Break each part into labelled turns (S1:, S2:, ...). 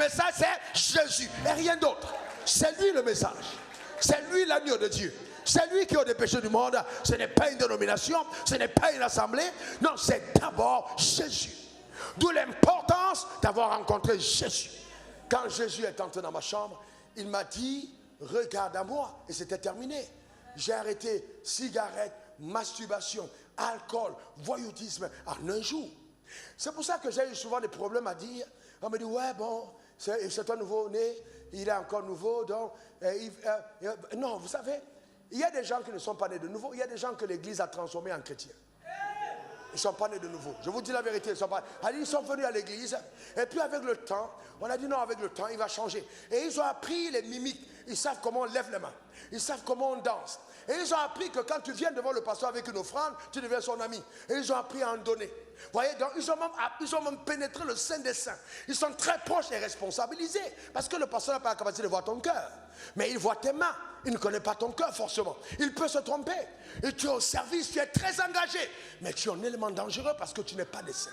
S1: message, c'est Jésus et rien d'autre. C'est lui le message. C'est lui l'agneau de Dieu. C'est lui qui a des péchés du monde. Ce n'est pas une dénomination, ce n'est pas une assemblée. Non, c'est d'abord Jésus. D'où l'importance d'avoir rencontré Jésus. Quand Jésus est entré dans ma chambre, il m'a dit, regarde à moi. Et c'était terminé. J'ai arrêté cigarette, masturbation, alcool, voyoutisme en un jour. C'est pour ça que j'ai eu souvent des problèmes à dire. On me dit, ouais, bon, c'est un nouveau-né, il est encore nouveau, donc... non, vous savez, il y a des gens qui ne sont pas nés de nouveau, il y a des gens que l'Église a transformés en chrétiens. Ils ne sont pas nés de nouveau. Je vous dis la vérité, ils sont venus à l'église. Et puis avec le temps, on a dit non, avec le temps, il va changer. Et ils ont appris les mimiques. Ils savent comment on lève les mains. Ils savent comment on danse. Et ils ont appris que quand tu viens devant le pasteur avec une offrande, tu deviens son ami. Et ils ont appris à en donner. Vous voyez, donc ils ont même pénétré le sein des saints. Ils sont très proches et responsabilisés. Parce que le pasteur n'a pas la capacité de voir ton cœur. Mais il voit tes mains. Il ne connaît pas ton cœur forcément. Il peut se tromper. Et tu es au service, tu es très engagé. Mais tu es un élément dangereux parce que tu n'es pas des saints.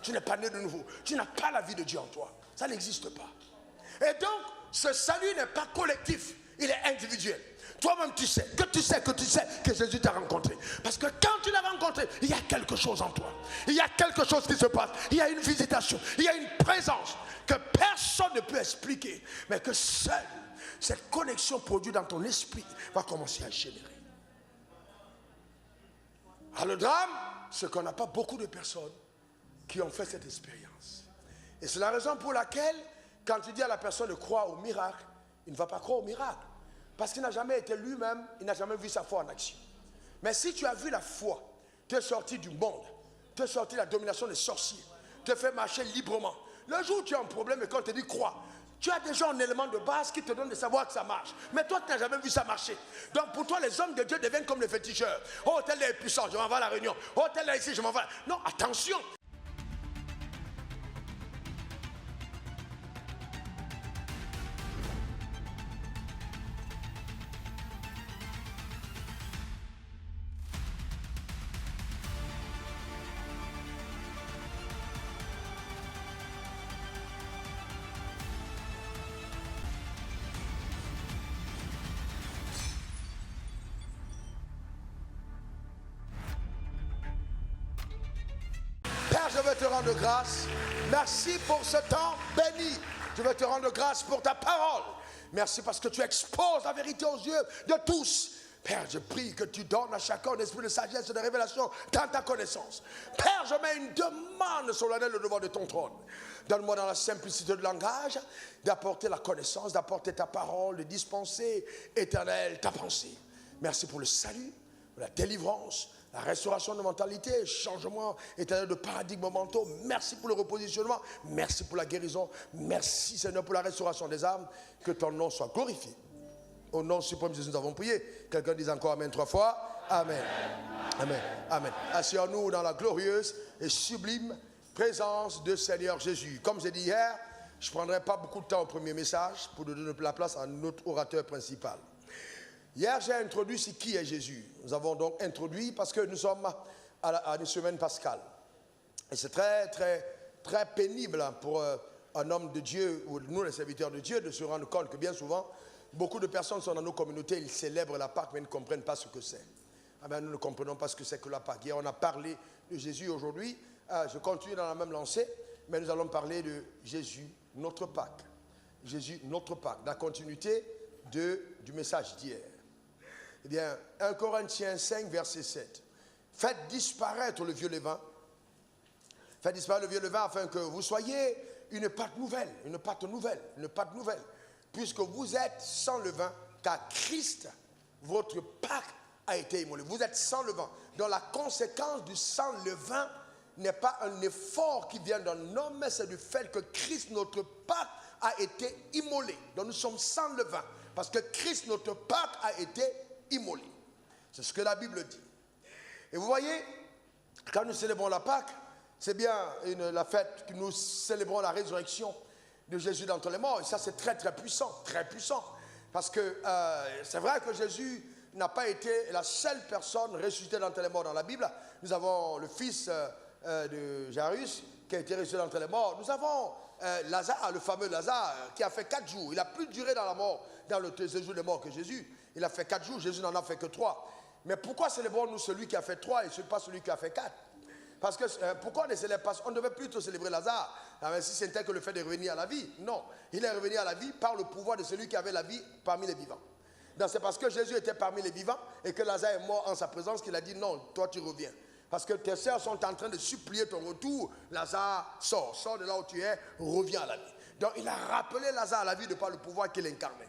S1: Tu n'es pas né de nouveau. Tu n'as pas la vie de Dieu en toi. Ça n'existe pas. Et donc, ce salut n'est pas collectif. Il est individuel. Toi-même, tu sais que Jésus t'a rencontré. Parce que quand tu l'as rencontré, il y a quelque chose en toi. Il y a quelque chose qui se passe. Il y a une visitation. Il y a une présence que personne ne peut expliquer. Mais que seule cette connexion produite dans ton esprit va commencer à générer. Alors le drame, c'est qu'on n'a pas beaucoup de personnes qui ont fait cette expérience. Et c'est la raison pour laquelle, quand tu dis à la personne de croire au miracle, il ne va pas croire au miracle. Parce qu'il n'a jamais été lui-même, il n'a jamais vu sa foi en action. Mais si tu as vu la foi, tu es sorti du monde, tu es sorti de la domination des sorciers, tu te fais marcher librement. Le jour où tu as un problème et quand on te dit crois, tu as déjà un élément de base qui te donne de savoir que ça marche. Mais toi, tu n'as jamais vu ça marcher. Donc pour toi, les hommes de Dieu deviennent comme les féticheurs. Oh, tel est puissant, je m'en vais à la réunion. Oh, tel est ici, je m'en vais. Non, attention. Père, je veux te rendre grâce. Merci pour ce temps béni. Je veux te rendre grâce pour ta parole. Merci parce que tu exposes la vérité aux yeux de tous. Père, je prie que tu donnes à chacun un esprit de sagesse et de révélation dans ta connaissance. Père, je mets une demande solennelle devant de ton trône. Donne-moi dans la simplicité de langage d'apporter la connaissance, d'apporter ta parole, de dispenser, éternel, ta pensée. Merci pour le salut, la délivrance, la restauration de mentalité, changement éternel de paradigme mentaux. Merci pour le repositionnement. Merci pour la guérison. Merci Seigneur pour la restauration des âmes. Que ton nom soit glorifié. Au nom suprême de Jésus, nous avons prié. Quelqu'un dise encore Amen 3 fois. Amen. Amen. Amen. Asseyons-nous dans la glorieuse et sublime présence de Seigneur Jésus. Comme j'ai dit hier, je ne prendrai pas beaucoup de temps au premier message pour donner la place à notre orateur principal. Hier, j'ai introduit ce qui est Jésus. Nous avons donc introduit parce que nous sommes à une semaine pascale. Et c'est très, très, très pénible pour un homme de Dieu, ou nous les serviteurs de Dieu, de se rendre compte que bien souvent, beaucoup de personnes sont dans nos communautés, ils célèbrent la Pâque, mais ils ne comprennent pas ce que c'est. Ah ben, nous ne comprenons pas ce que c'est que la Pâque. Hier, on a parlé de Jésus aujourd'hui. Je continue dans la même lancée, mais nous allons parler de Jésus, notre Pâque. Jésus, notre Pâque, la continuité du message d'hier. Eh bien, 1 Corinthiens 5, verset 7. Faites disparaître le vieux levain. Faites disparaître le vieux levain afin que vous soyez une pâte nouvelle, une pâte nouvelle, une pâte nouvelle. Puisque vous êtes sans levain, car Christ, votre Pâque, a été immolé. Vous êtes sans levain. Donc la conséquence du sans levain n'est pas un effort qui vient d'un homme, mais c'est du fait que Christ, notre Pâque, a été immolé. Donc nous sommes sans levain. Parce que Christ, notre Pâque, a été immolé. C'est ce que la Bible dit. Et vous voyez, quand nous célébrons la Pâque, c'est bien la fête que nous célébrons la résurrection de Jésus d'entre les morts. Et ça, c'est très, très puissant, très puissant. Parce que c'est vrai que Jésus n'a pas été la seule personne ressuscitée d'entre les morts dans la Bible. Nous avons le fils de Jairus qui a été ressuscité d'entre les morts. Nous avons Lazare, le fameux Lazare, qui a fait 4 jours. Il a plus duré dans la mort, dans le séjour des morts que Jésus. Il a fait 4 jours, Jésus n'en a fait que 3. Mais pourquoi célébrons-nous celui qui a fait 3 et pas celui qui a fait 4? Parce que pourquoi on ne célèbre pas? On devait plutôt célébrer Lazare. Si c'était que le fait de revenir à la vie. Non, il est revenu à la vie par le pouvoir de celui qui avait la vie parmi les vivants. Donc c'est parce que Jésus était parmi les vivants et que Lazare est mort en sa présence qu'il a dit non, toi tu reviens. Parce que tes sœurs sont en train de supplier ton retour. Lazare, sors de là où tu es, reviens à la vie. Donc il a rappelé Lazare à la vie de par le pouvoir qu'il incarnait.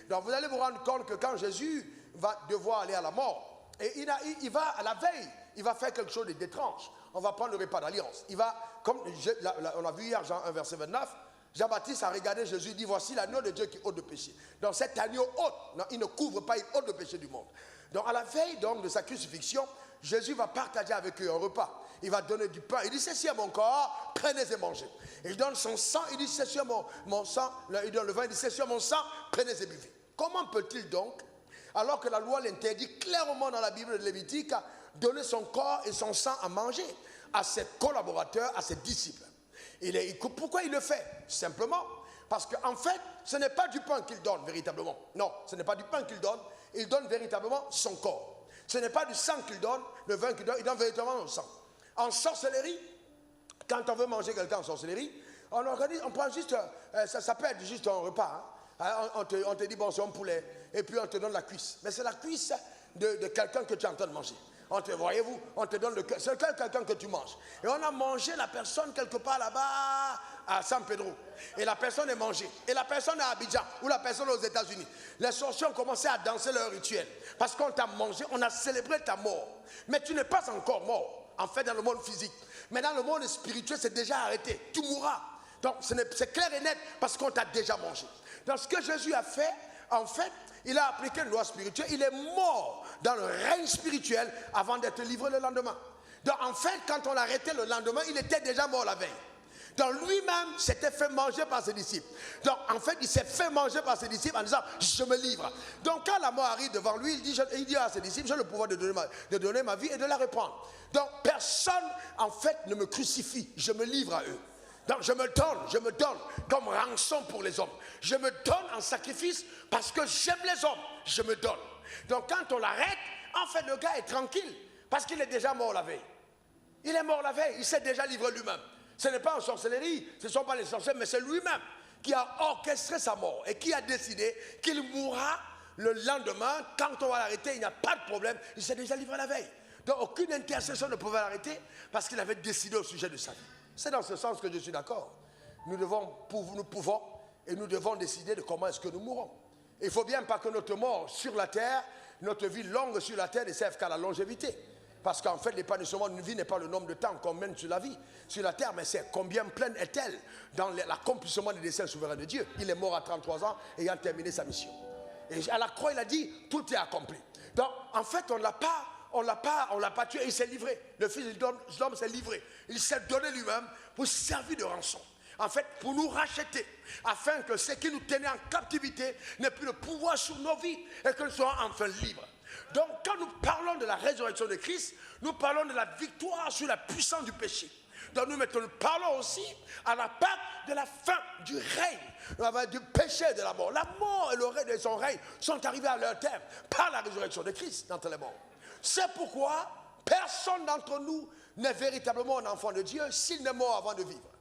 S1: Donc vous allez vous rendre compte que quand Jésus va devoir aller à la mort, et il va à la veille, il va faire quelque chose d'étrange. On va prendre le repas d'alliance. Il va, comme on a vu hier Jean 1 verset 29, Jean-Baptiste a regardé Jésus et dit, voici l'agneau de Dieu qui ôte le péché. Donc cet agneau ôte, non, il ne couvre pas, il ôte le péché du monde. Donc à la veille donc, de sa crucifixion, Jésus va partager avec eux un repas. Il va donner du pain. Il dit, ceci est mon corps, prenez et mangez. Il donne son sang, il dit, ceci est mon sang. Il donne le vin, il dit, ceci est mon sang, prenez et buvez. Comment peut-il donc, alors que la loi l'interdit clairement dans la Bible de Lévitique, donner son corps et son sang à manger à ses collaborateurs, à ses disciples? Pourquoi il le fait? Simplement parce qu'en fait, ce n'est pas du pain qu'il donne véritablement. Non, ce n'est pas du pain qu'il donne. Il donne véritablement son corps. Ce n'est pas du sang qu'il donne, le vin qu'il donne, il donne véritablement son sang. En sorcellerie, quand on veut manger quelqu'un en sorcellerie, on prend juste, ça peut être juste un repas. Hein. On te dit, bon, c'est un poulet, et puis on te donne la cuisse. Mais c'est la cuisse de quelqu'un que tu es en train de manger. Voyez-vous, on te donne le cœur. C'est quelqu'un que tu manges. Et on a mangé la personne quelque part là-bas à San Pedro. Et la personne est mangée. Et la personne est à Abidjan, ou la personne aux États-Unis. Les sorciers ont commencé à danser leur rituel. Parce qu'on t'a mangé, on a célébré ta mort. Mais tu n'es pas encore mort, en fait, dans le monde physique. Mais dans le monde spirituel, c'est déjà arrêté. Tu mourras. Donc, c'est clair et net parce qu'on t'a déjà mangé. Donc, ce que Jésus a fait, en fait, il a appliqué une loi spirituelle. Il est mort dans le règne spirituel avant d'être livré le lendemain. Donc en fait, quand on l'arrêtait le lendemain, il était déjà mort la veille. Donc lui-même s'était fait manger par ses disciples. Donc en fait, il s'est fait manger par ses disciples en disant, je me livre. Donc quand la mort arrive devant lui, il dit à ses disciples, j'ai le pouvoir de donner ma vie et de la reprendre. Donc personne en fait ne me crucifie, je me livre à eux. Donc je me donne comme rançon pour les hommes. Je me donne en sacrifice parce que j'aime les hommes. Je me donne. Donc quand on l'arrête, en fait le gars est tranquille parce qu'il est déjà mort la veille. Il est mort la veille, il s'est déjà livré lui-même. Ce n'est pas en sorcellerie, ce ne sont pas les sorciers, mais c'est lui-même qui a orchestré sa mort et qui a décidé qu'il mourra le lendemain. Quand on va l'arrêter, il n'y a pas de problème, il s'est déjà livré la veille. Donc aucune intercession ne pouvait l'arrêter parce qu'il avait décidé au sujet de sa vie. C'est dans ce sens que je suis d'accord. Nous pouvons et nous devons décider de comment est-ce que nous mourrons. Il ne faut bien pas que notre mort sur la terre, notre vie longue sur la terre ne serve qu'à la longévité. Parce qu'en fait, l'épanouissement d'une vie n'est pas le nombre de temps qu'on mène sur la vie, sur la terre, mais c'est combien pleine est-elle dans l'accomplissement des desseins souverains de Dieu. Il est mort à 33 ans ayant terminé sa mission. Et à la croix, il a dit, tout est accompli. Donc, en fait, on ne l'a pas tué, il s'est livré. Le Fils de l'homme s'est livré. Il s'est donné lui-même pour servir de rançon. En fait, pour nous racheter, afin que ce qui nous tenait en captivité n'ait plus de pouvoir sur nos vies et que nous soyons enfin libres. Donc, quand nous parlons de la résurrection de Christ, nous parlons de la victoire sur la puissance du péché. Donc, nous parlons aussi à la part de la fin du règne, du péché et de la mort. La mort et le règne de son règne sont arrivés à leur terme par la résurrection de Christ d'entre les morts. C'est pourquoi personne d'entre nous n'est véritablement un enfant de Dieu s'il n'est mort avant de vivre.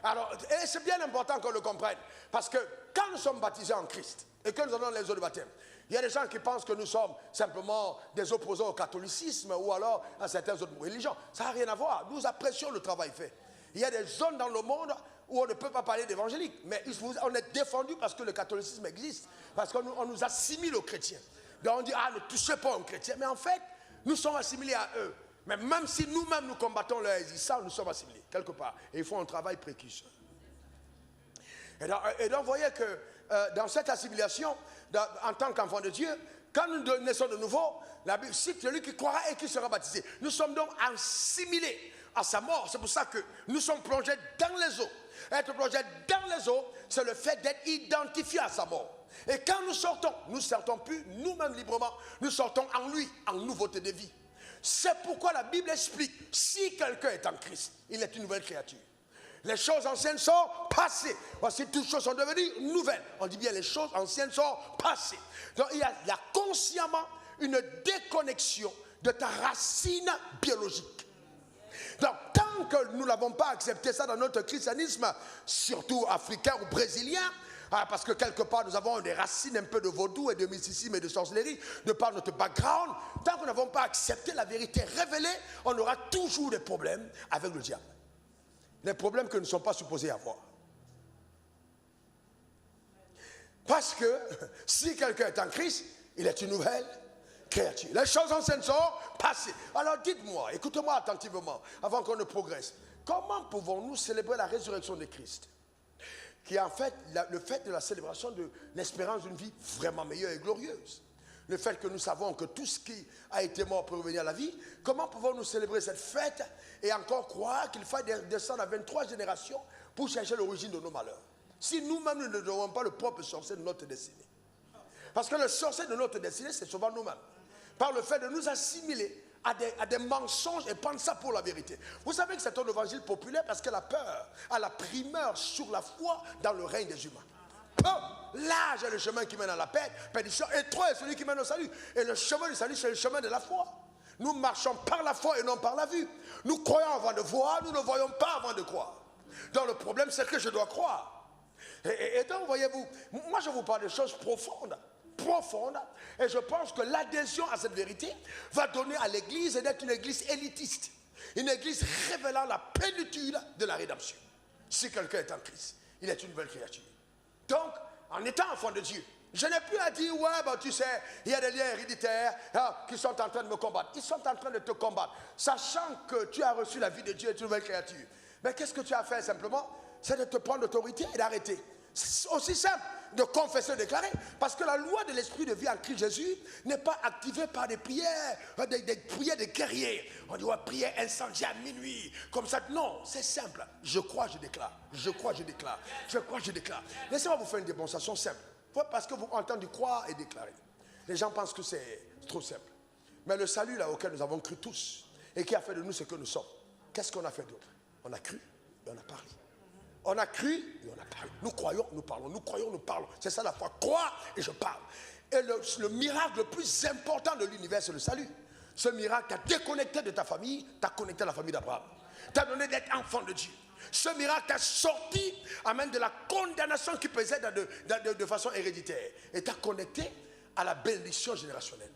S1: Alors, et c'est bien important qu'on le comprenne, parce que quand nous sommes baptisés en Christ et que nous avons les eaux de baptême, il y a des gens qui pensent que nous sommes simplement des opposants au catholicisme ou alors à certaines autres religions. Ça n'a rien à voir. Nous apprécions le travail fait. Il y a des zones dans le monde où on ne peut pas parler d'évangélique, mais on est défendu parce que le catholicisme existe, parce qu'on nous assimile aux chrétiens. Donc on dit, ah, ne touchez pas aux chrétiens. Mais en fait, nous sommes assimilés à eux. Mais même si nous-mêmes nous combattons leur existence, nous sommes assimilés, quelque part. Et il faut un travail précurseur. Et donc, vous voyez que dans cette assimilation, en tant qu'enfant de Dieu, quand nous naissons de nouveau, la Bible cite celui qui croira et qui sera baptisé. Nous sommes donc assimilés à sa mort. C'est pour ça que nous sommes plongés dans les eaux. Être plongé dans les eaux, c'est le fait d'être identifié à sa mort. Et quand nous ne sortons plus nous-mêmes librement, nous sortons en lui, en nouveauté de vie. C'est pourquoi la Bible explique, si quelqu'un est en Christ, il est une nouvelle créature. Les choses anciennes sont passées. Voici, toutes choses sont devenues nouvelles. On dit bien, les choses anciennes sont passées. Donc il y a consciemment une déconnexion de ta racine biologique. Donc tant que nous n'avons pas accepté ça dans notre christianisme, surtout africain ou brésilien, parce que quelque part nous avons des racines un peu de vaudou et de mysticisme et de sorcellerie, de par notre background, tant que nous n'avons pas accepté la vérité révélée, on aura toujours des problèmes avec le diable. Des problèmes que nous ne sommes pas supposés avoir. Parce que si quelqu'un est en Christ, il est une nouvelle créature. Les choses anciennes sont passées. Alors dites-moi, écoutez-moi attentivement, avant qu'on ne progresse. Comment pouvons-nous célébrer la résurrection de Christ, qui est en fait le fait de la célébration de l'espérance d'une vie vraiment meilleure et glorieuse? Le fait que nous savons que tout ce qui a été mort peut revenir à la vie. Comment pouvons-nous célébrer cette fête et encore croire qu'il faille descendre à 23 générations pour chercher l'origine de nos malheurs? Si nous-mêmes nous ne devons pas le propre sorcier de notre destinée. Parce que le sorcier de notre destinée, c'est souvent nous-mêmes. Par le fait de nous assimiler à des mensonges et prendre ça pour la vérité. Vous savez que c'est un évangile populaire parce que la peur a la primeur sur la foi dans le règne des humains. L'âge est le chemin qui mène à la perdition, et étroit est celui qui mène au salut. Et le chemin du salut, c'est le chemin de la foi. Nous marchons par la foi et non par la vue. Nous croyons avant de voir, nous ne voyons pas avant de croire. Donc le problème, c'est que je dois croire. Et donc, voyez-vous, moi je vous parle de choses profondes. Et je pense que l'adhésion à cette vérité va donner à l'église d'être une église élitiste. Une église révélant la plénitude de la rédemption. Si quelqu'un est en Christ, il est une nouvelle créature. Donc, en étant enfant de Dieu, je n'ai plus à dire, ouais, ben, tu sais, il y a des liens héréditaires qui sont en train de me combattre. Ils sont en train de te combattre, sachant que tu as reçu la vie de Dieu et tu es une nouvelle créature. Mais qu'est-ce que tu as fait simplement? C'est de te prendre l'autorité et d'arrêter. C'est aussi simple de confesser et déclarer. Parce que la loi de l'esprit de vie en Christ Jésus n'est pas activée par des prières, des prières de guerriers. On dit, ouais, prière incendiaire à minuit. Comme ça, non, c'est simple. Je crois, je déclare. Je crois, je déclare. Je crois, je déclare. Laissez-moi vous faire une démonstration simple. Parce que vous entendez croire et déclarer. Les gens pensent que c'est trop simple. Mais le salut là auquel nous avons cru tous, et qui a fait de nous ce que nous sommes, qu'est-ce qu'on a fait d'autre? On a cru et on a parlé. On a cru et on a parlé. Nous croyons, nous parlons. Nous croyons, nous parlons. C'est ça la foi. Croire et je parle. Et le miracle le plus important de l'univers, c'est le salut. Ce miracle t'a déconnecté de ta famille, t'a connecté à la famille d'Abraham. T'a donné d'être enfant de Dieu. Ce miracle t'a sorti, amène de la condamnation qui pesait de façon héréditaire. Et t'a connecté à la bénédiction générationnelle.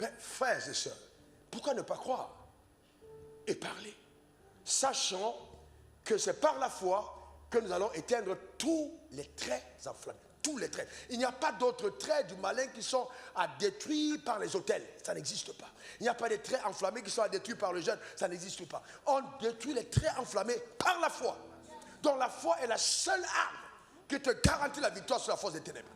S1: Mais, frères et sœurs, pourquoi ne pas croire et parler, sachant que c'est par la foi que nous allons éteindre tous les traits enflammés. Tous les traits. Il n'y a pas d'autres traits du malin qui sont à détruire par les autels. Ça n'existe pas. Il n'y a pas de traits enflammés qui sont à détruire par le jeûne. Ça n'existe pas. On détruit les traits enflammés par la foi. Donc la foi est la seule arme qui te garantit la victoire sur la force des ténèbres.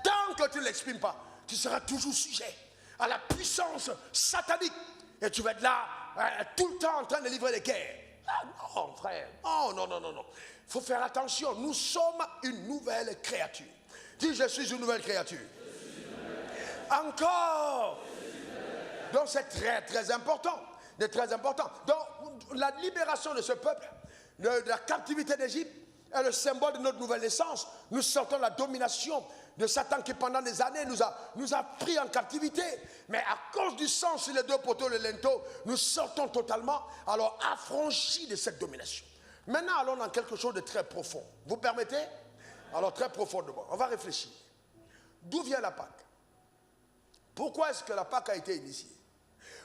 S1: Tant que tu ne l'exprimes pas, tu seras toujours sujet à la puissance satanique. Et tu vas être là tout le temps en train de livrer des guerres. Ah non, frère. Oh, non, non, non, non. Il faut faire attention. Nous sommes une nouvelle créature. Dis, je suis une nouvelle créature. Encore. Donc c'est très, très important. C'est très important. Donc la libération de ce peuple, de la captivité d'Égypte, est le symbole de notre nouvelle naissance. Nous sortons de la domination de Satan qui pendant des années nous a pris en captivité. Mais à cause du sang sur les deux poteaux, le linteau, nous sortons totalement, alors affranchis de cette domination. Maintenant, allons dans quelque chose de très profond. Vous permettez? Alors très profondément, on va réfléchir. D'où vient la Pâque? Pourquoi est-ce que la Pâque a été initiée?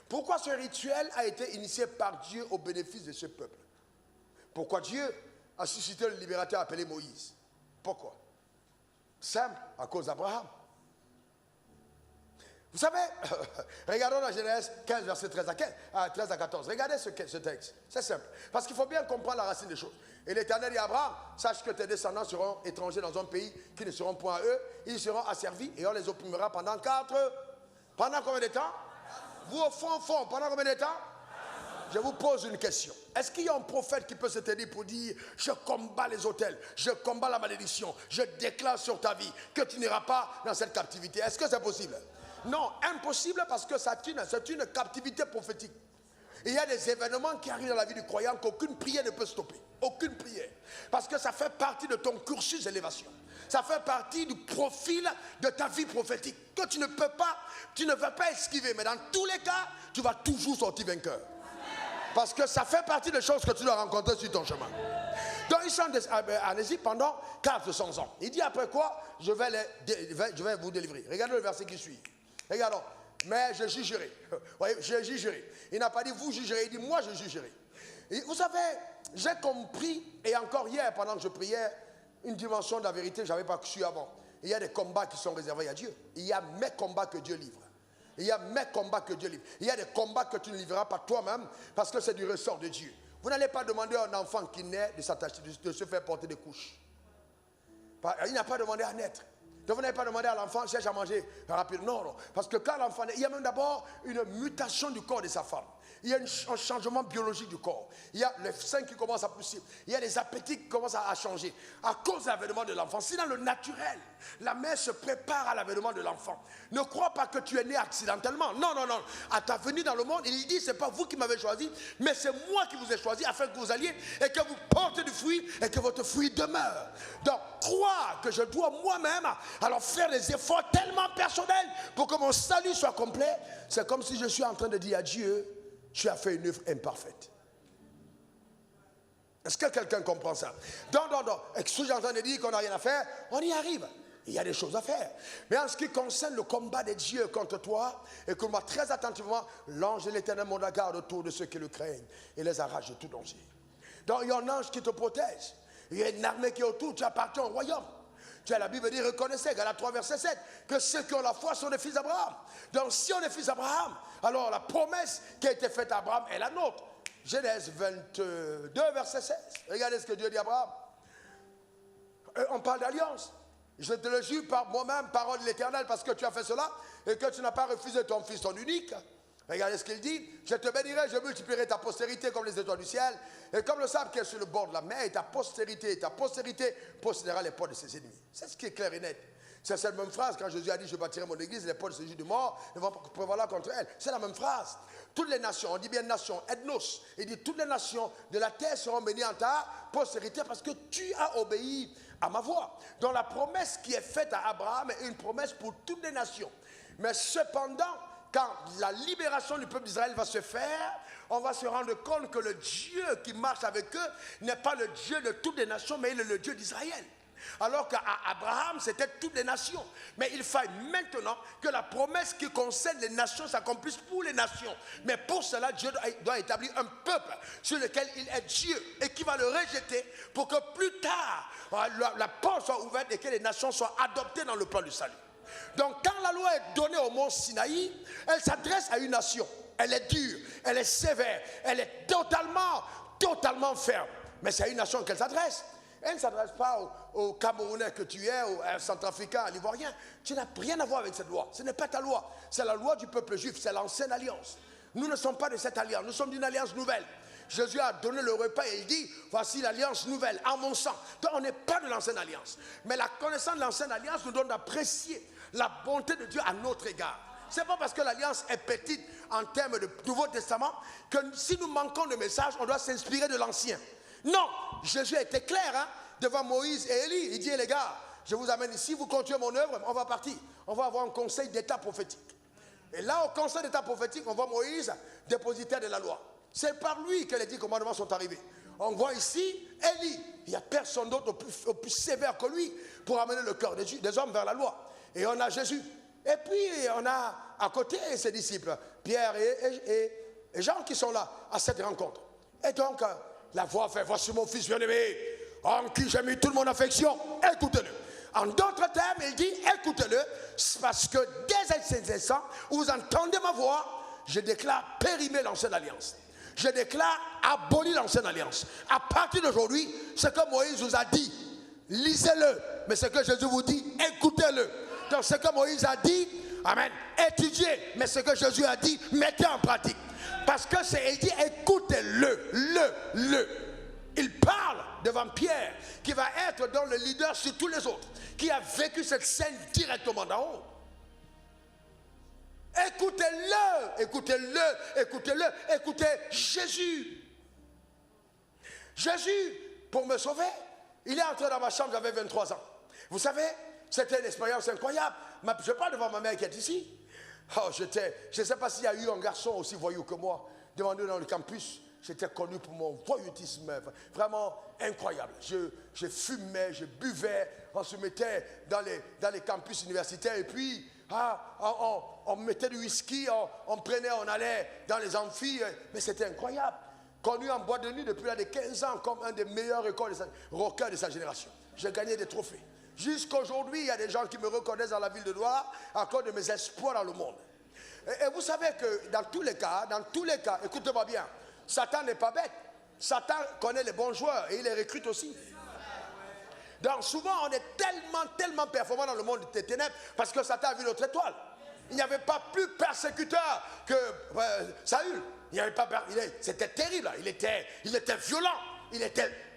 S1: Pourquoi ce rituel a été initié par Dieu au bénéfice de ce peuple? Pourquoi Dieu a suscité le libérateur appelé Moïse? Pourquoi? Simple, à cause d'Abraham. Vous savez, regardons la Genèse 15, verset 13 à 14. Regardez ce texte. C'est simple. Parce qu'il faut bien comprendre la racine des choses. Et l'Éternel dit à Abraham, sache que tes descendants seront étrangers dans un pays qui ne seront point à eux. Ils seront asservis et on les opprimera pendant Pendant combien de temps? Vous au fond, pendant combien de temps? Je vous pose une question. Est-ce qu'il y a un prophète qui peut se tenir pour dire, je combats les autels, je combats la malédiction, je déclare sur ta vie que tu n'iras pas dans cette captivité? Est-ce que c'est possible? Non, impossible parce que c'est une captivité prophétique. il y a des événements qui arrivent dans la vie du croyant qu'aucune prière ne peut stopper. Aucune prière. Parce que ça fait partie de ton cursus d'élévation. Ça fait partie du profil de ta vie prophétique que tu ne vas pas esquiver. Mais dans tous les cas, tu vas toujours sortir vainqueur. Parce que ça fait partie des choses que tu dois rencontrer sur ton chemin. Donc ils sont en Égypte pendant 400 ans. Il dit après quoi, je vais vous délivrer. Regardez le verset qui suit. Regardons. Mais je jugerai. Voyez, je jugerai. Il n'a pas dit vous jugerez, il dit moi je jugerai. Et vous savez, j'ai compris, et encore hier pendant que je priais, une dimension de la vérité que je n'avais pas su avant. Il y a des combats qui sont réservés à Dieu. Il y a mes combats que Dieu livre. Il y a mes combats que Dieu livre. Il y a des combats que tu ne livreras pas toi-même parce que c'est du ressort de Dieu. Vous n'allez pas demander à un enfant qui naît de se faire porter des couches. Il n'a pas demandé à naître. Donc vous n'avez pas demandé à l'enfant, cherche à manger rapidement. Non. Parce que quand l'enfant naît, il y a même d'abord une mutation du corps de sa femme. Il y a un changement biologique du corps. Il y a les seins qui commencent à pousser. Il y a les appétits qui commencent à changer. À cause de l'avènement de l'enfant. Si dans le naturel, la mère se prépare à l'avènement de l'enfant. Ne crois pas que tu es né accidentellement. Non, non, non. À ta venue dans le monde, il dit, ce n'est pas vous qui m'avez choisi, mais c'est moi qui vous ai choisi afin que vous alliez et que vous portez du fruit et que votre fruit demeure. Donc, crois que je dois moi-même alors faire des efforts tellement personnels pour que mon salut soit complet. C'est comme si je suis en train de dire à Dieu, tu as fait une œuvre imparfaite. Est-ce que quelqu'un comprend ça? Donc, ce que j'ai en train de dire qu'on n'a rien à faire, on y arrive. Il y a des choses à faire. Mais en ce qui concerne le combat de Dieu contre toi, écoute-moi très attentivement, l'ange de l'Éternel monte la garde autour de ceux qui le craignent et les arrache de tout danger. Donc il y a un ange qui te protège. Il y a une armée qui est autour, tu appartiens au royaume. Tu as la Bible dit, reconnaissez, Galates 3, verset 7, que ceux qui ont la foi sont des fils d'Abraham. Donc si on est fils d'Abraham, alors la promesse qui a été faite à Abraham est la nôtre. Genèse 22, verset 16. Regardez ce que Dieu dit à Abraham. On parle d'alliance. Je te le jure par moi-même, parole de l'Éternel, parce que tu as fait cela et que tu n'as pas refusé ton fils, ton unique. Regardez ce qu'il dit. Je te bénirai, je multiplierai ta postérité comme les étoiles du ciel et comme le sable qui est sur le bord de la mer, et ta postérité possédera les portes de ses ennemis. C'est ce qui est clair et net. C'est cette même phrase quand Jésus a dit je bâtirai mon église et les portes de ce jour de mort ne vont pas prévaloir contre elle. C'est la même phrase. Toutes les nations, on dit bien nation, ethnos, il dit toutes les nations de la terre seront bénies en ta postérité parce que tu as obéi à ma voix. Donc la promesse qui est faite à Abraham est une promesse pour toutes les nations. Mais cependant, quand la libération du peuple d'Israël va se faire, on va se rendre compte que le Dieu qui marche avec eux n'est pas le Dieu de toutes les nations, mais il est le Dieu d'Israël. Alors qu'à Abraham, c'était toutes les nations. Mais il faille maintenant que la promesse qui concerne les nations s'accomplisse pour les nations. Mais pour cela, Dieu doit établir un peuple sur lequel il est Dieu et qui va le rejeter pour que plus tard, la porte soit ouverte et que les nations soient adoptées dans le plan du salut. Donc quand la loi est donnée au mont Sinaï, elle s'adresse à une nation. Elle est dure, elle est sévère, elle est totalement ferme. Mais c'est à une nation qu'elle s'adresse. Elle ne s'adresse pas aux Camerounais que tu es, aux Centrafricains, à l'Ivoirien. Tu n'as rien à voir avec cette loi. Ce n'est pas ta loi. C'est la loi du peuple juif. C'est l'ancienne alliance. Nous ne sommes pas de cette alliance. Nous sommes d'une alliance nouvelle. Jésus a donné le repas et il dit, voici l'alliance nouvelle, en mon sang. Donc on n'est pas de l'ancienne alliance. Mais la connaissance de l'ancienne alliance nous donne d'apprécier la bonté de Dieu à notre égard. Ce n'est pas parce que l'alliance est petite en termes de Nouveau Testament que si nous manquons de message, on doit s'inspirer de l'ancien. Non, Jésus a été clair devant Moïse et Élie. Il dit, les gars, je vous amène ici, vous continuez mon œuvre, on va partir. On va avoir un conseil d'état prophétique. Et là, au conseil d'état prophétique, on voit Moïse, dépositaire de la loi. C'est par lui que les 10 commandements sont arrivés. On voit ici Élie. Il n'y a personne d'autre au plus sévère que lui pour amener le cœur des hommes vers la loi. Et on a Jésus. Et puis, on a à côté ses disciples, Pierre et Jean qui sont là à cette rencontre. Et donc, la voix fait, voici mon fils bien-aimé, en qui j'ai mis toute mon affection, écoutez-le. En d'autres termes, il dit, écoutez-le, parce que dès cet instant où vous entendez ma voix, je déclare périmer l'ancienne alliance. Je déclare aboli l'ancienne alliance. À partir d'aujourd'hui, ce que Moïse vous a dit, lisez-le. Mais ce que Jésus vous dit, écoutez-le. Donc ce que Moïse a dit, amen, étudiez. Mais ce que Jésus a dit, mettez en pratique. Parce que il dit, écoutez-le. Il parle devant Pierre, qui va être dans le leader sur tous les autres, qui a vécu cette scène directement d'en haut. Écoutez-le, écoutez-le, écoutez-le, écoutez Jésus. Jésus, pour me sauver, il est entré dans ma chambre, j'avais 23 ans. Vous savez, c'était une expérience incroyable. Je parle devant ma mère qui est ici. Oh, je ne sais pas s'il y a eu un garçon aussi voyou que moi, devant nous dans le campus. J'étais connu pour mon voyoutisme, vraiment incroyable. Je fumais, je buvais, on se mettait dans les campus universitaires et puis on mettait du whisky, on prenait, on allait dans les amphis, mais c'était incroyable. Connu en boîte de nuit depuis là de 15 ans comme un des meilleurs rockers de sa génération. J'ai gagné des trophées. Jusqu'à aujourd'hui, il y a des gens qui me reconnaissent dans la ville de Douala à cause de mes espoirs dans le monde. Et vous savez que dans tous les cas, écoutez-moi bien, Satan n'est pas bête. Satan connaît les bons joueurs et il les recrute aussi. Donc souvent, on est tellement performant dans le monde des ténèbres parce que Satan a vu notre étoile. Il n'y avait pas plus persécuteur que Saül. C'était terrible. Il était violent.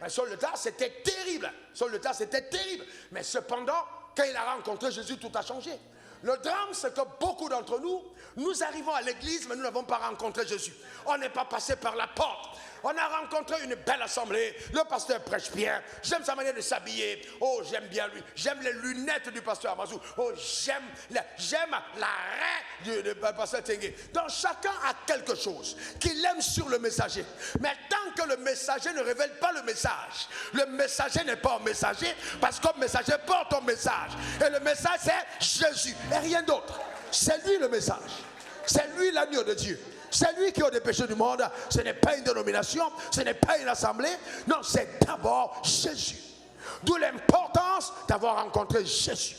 S1: Sur le tas, c'était terrible. Mais cependant, quand il a rencontré Jésus, tout a changé. Le drame, c'est que beaucoup d'entre nous arrivons à l'église, mais nous n'avons pas rencontré Jésus. On n'est pas passé par la porte. On a rencontré une belle assemblée. Le pasteur prêche bien. J'aime sa manière de s'habiller. Oh, j'aime bien lui. J'aime les lunettes du pasteur Amazou. Oh, j'aime l'arrêt du pasteur Tengue. Donc, chacun a quelque chose qu'il aime sur le messager. Mais tant que le messager ne révèle pas le messager n'est pas un messager parce qu'un messager porte un message. Et le message, c'est Jésus et rien d'autre. C'est lui le message. C'est lui l'agneau de Dieu. C'est lui qui a des péchés du monde. Ce n'est pas une dénomination, ce n'est pas une assemblée. Non, c'est d'abord Jésus. D'où l'importance d'avoir rencontré Jésus.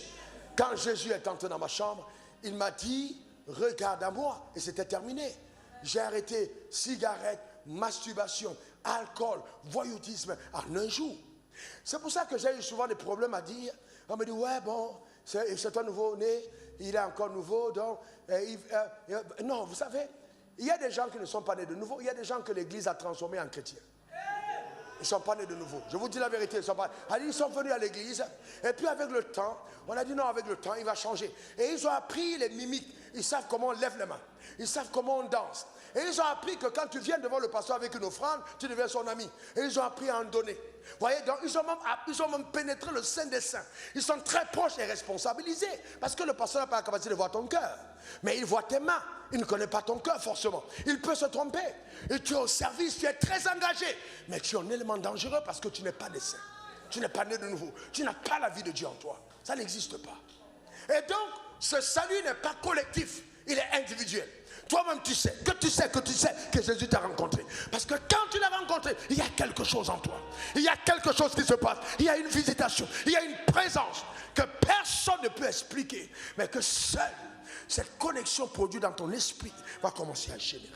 S1: Quand Jésus est entré dans ma chambre, il m'a dit, regarde à moi. Et c'était terminé. J'ai arrêté cigarette, masturbation, alcool, voyoutisme en un jour. C'est pour ça que j'ai eu souvent des problèmes à dire. On me dit, ouais, bon, c'est un nouveau-né, il est encore nouveau. Donc, non, vous savez, il y a des gens qui ne sont pas nés de nouveau. Il y a des gens que l'Église a transformés en chrétiens. Ils ne sont pas nés de nouveau. Je vous dis la vérité. Ils sont venus à l'église. Et puis avec le temps, on a dit non, avec le temps, il va changer. Et ils ont appris les mimiques. Ils savent comment on lève les mains. Ils savent comment on danse. Et ils ont appris que quand tu viens devant le pasteur avec une offrande, tu deviens son ami. Et ils ont appris à en donner. Vous voyez, donc ils ont même pénétré le sein des saints. Ils sont très proches et responsabilisés. Parce que le pasteur n'a pas la capacité de voir ton cœur. Mais il voit tes mains. Il ne connaît pas ton cœur forcément. Il peut se tromper. Et tu es au service, tu es très engagé. Mais tu es un élément dangereux parce que tu n'es pas des saints. Tu n'es pas né de nouveau. Tu n'as pas la vie de Dieu en toi. Ça n'existe pas. Et donc, ce salut n'est pas collectif. Il est individuel. Toi-même, tu sais que Jésus t'a rencontré. Parce que quand tu l'as rencontré, il y a quelque chose en toi. Il y a quelque chose qui se passe. Il y a une visitation. Il y a une présence que personne ne peut expliquer. Mais que seule cette connexion produite dans ton esprit va commencer à générer.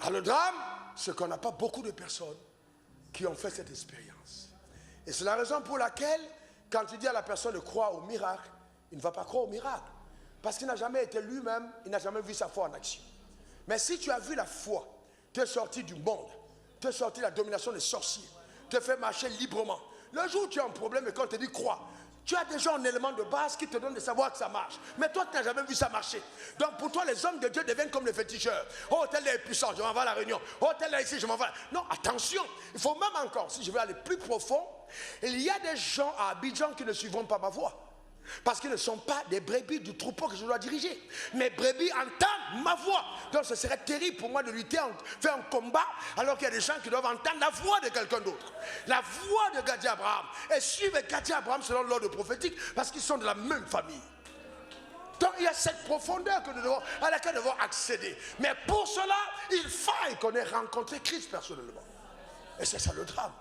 S1: Alors le drame, c'est qu'on n'a pas beaucoup de personnes qui ont fait cette expérience. Et c'est la raison pour laquelle, quand tu dis à la personne de croire au miracle, il ne va pas croire au miracle. Parce qu'il n'a jamais été lui-même, il n'a jamais vu sa foi en action. Mais si tu as vu la foi, tu es sorti du monde, tu es sorti de la domination des sorciers, tu te fais marcher librement. Le jour où tu as un problème et qu'on te dit crois, tu as déjà un élément de base qui te donne de savoir que ça marche. Mais toi, tu n'as jamais vu ça marcher. Donc pour toi, les hommes de Dieu deviennent comme les féticheurs. Oh, tel est puissant, je m'en vais à la réunion. Oh, tel est ici, je m'en vais. Non, attention, il faut même encore, si je veux aller plus profond, il y a des gens à Abidjan qui ne suivront pas ma voix. Parce qu'ils ne sont pas des brebis du troupeau que je dois diriger. Mes brebis entendent ma voix. Donc ce serait terrible pour moi de lutter, faire un combat, alors qu'il y a des gens qui doivent entendre la voix de quelqu'un d'autre. La voix de Gadi Abraham. Et suivre Gadi Abraham selon l'ordre prophétique, parce qu'ils sont de la même famille. Donc il y a cette profondeur à laquelle nous devons accéder. Mais pour cela, il faille qu'on ait rencontré Christ personnellement. Et c'est ça le drame.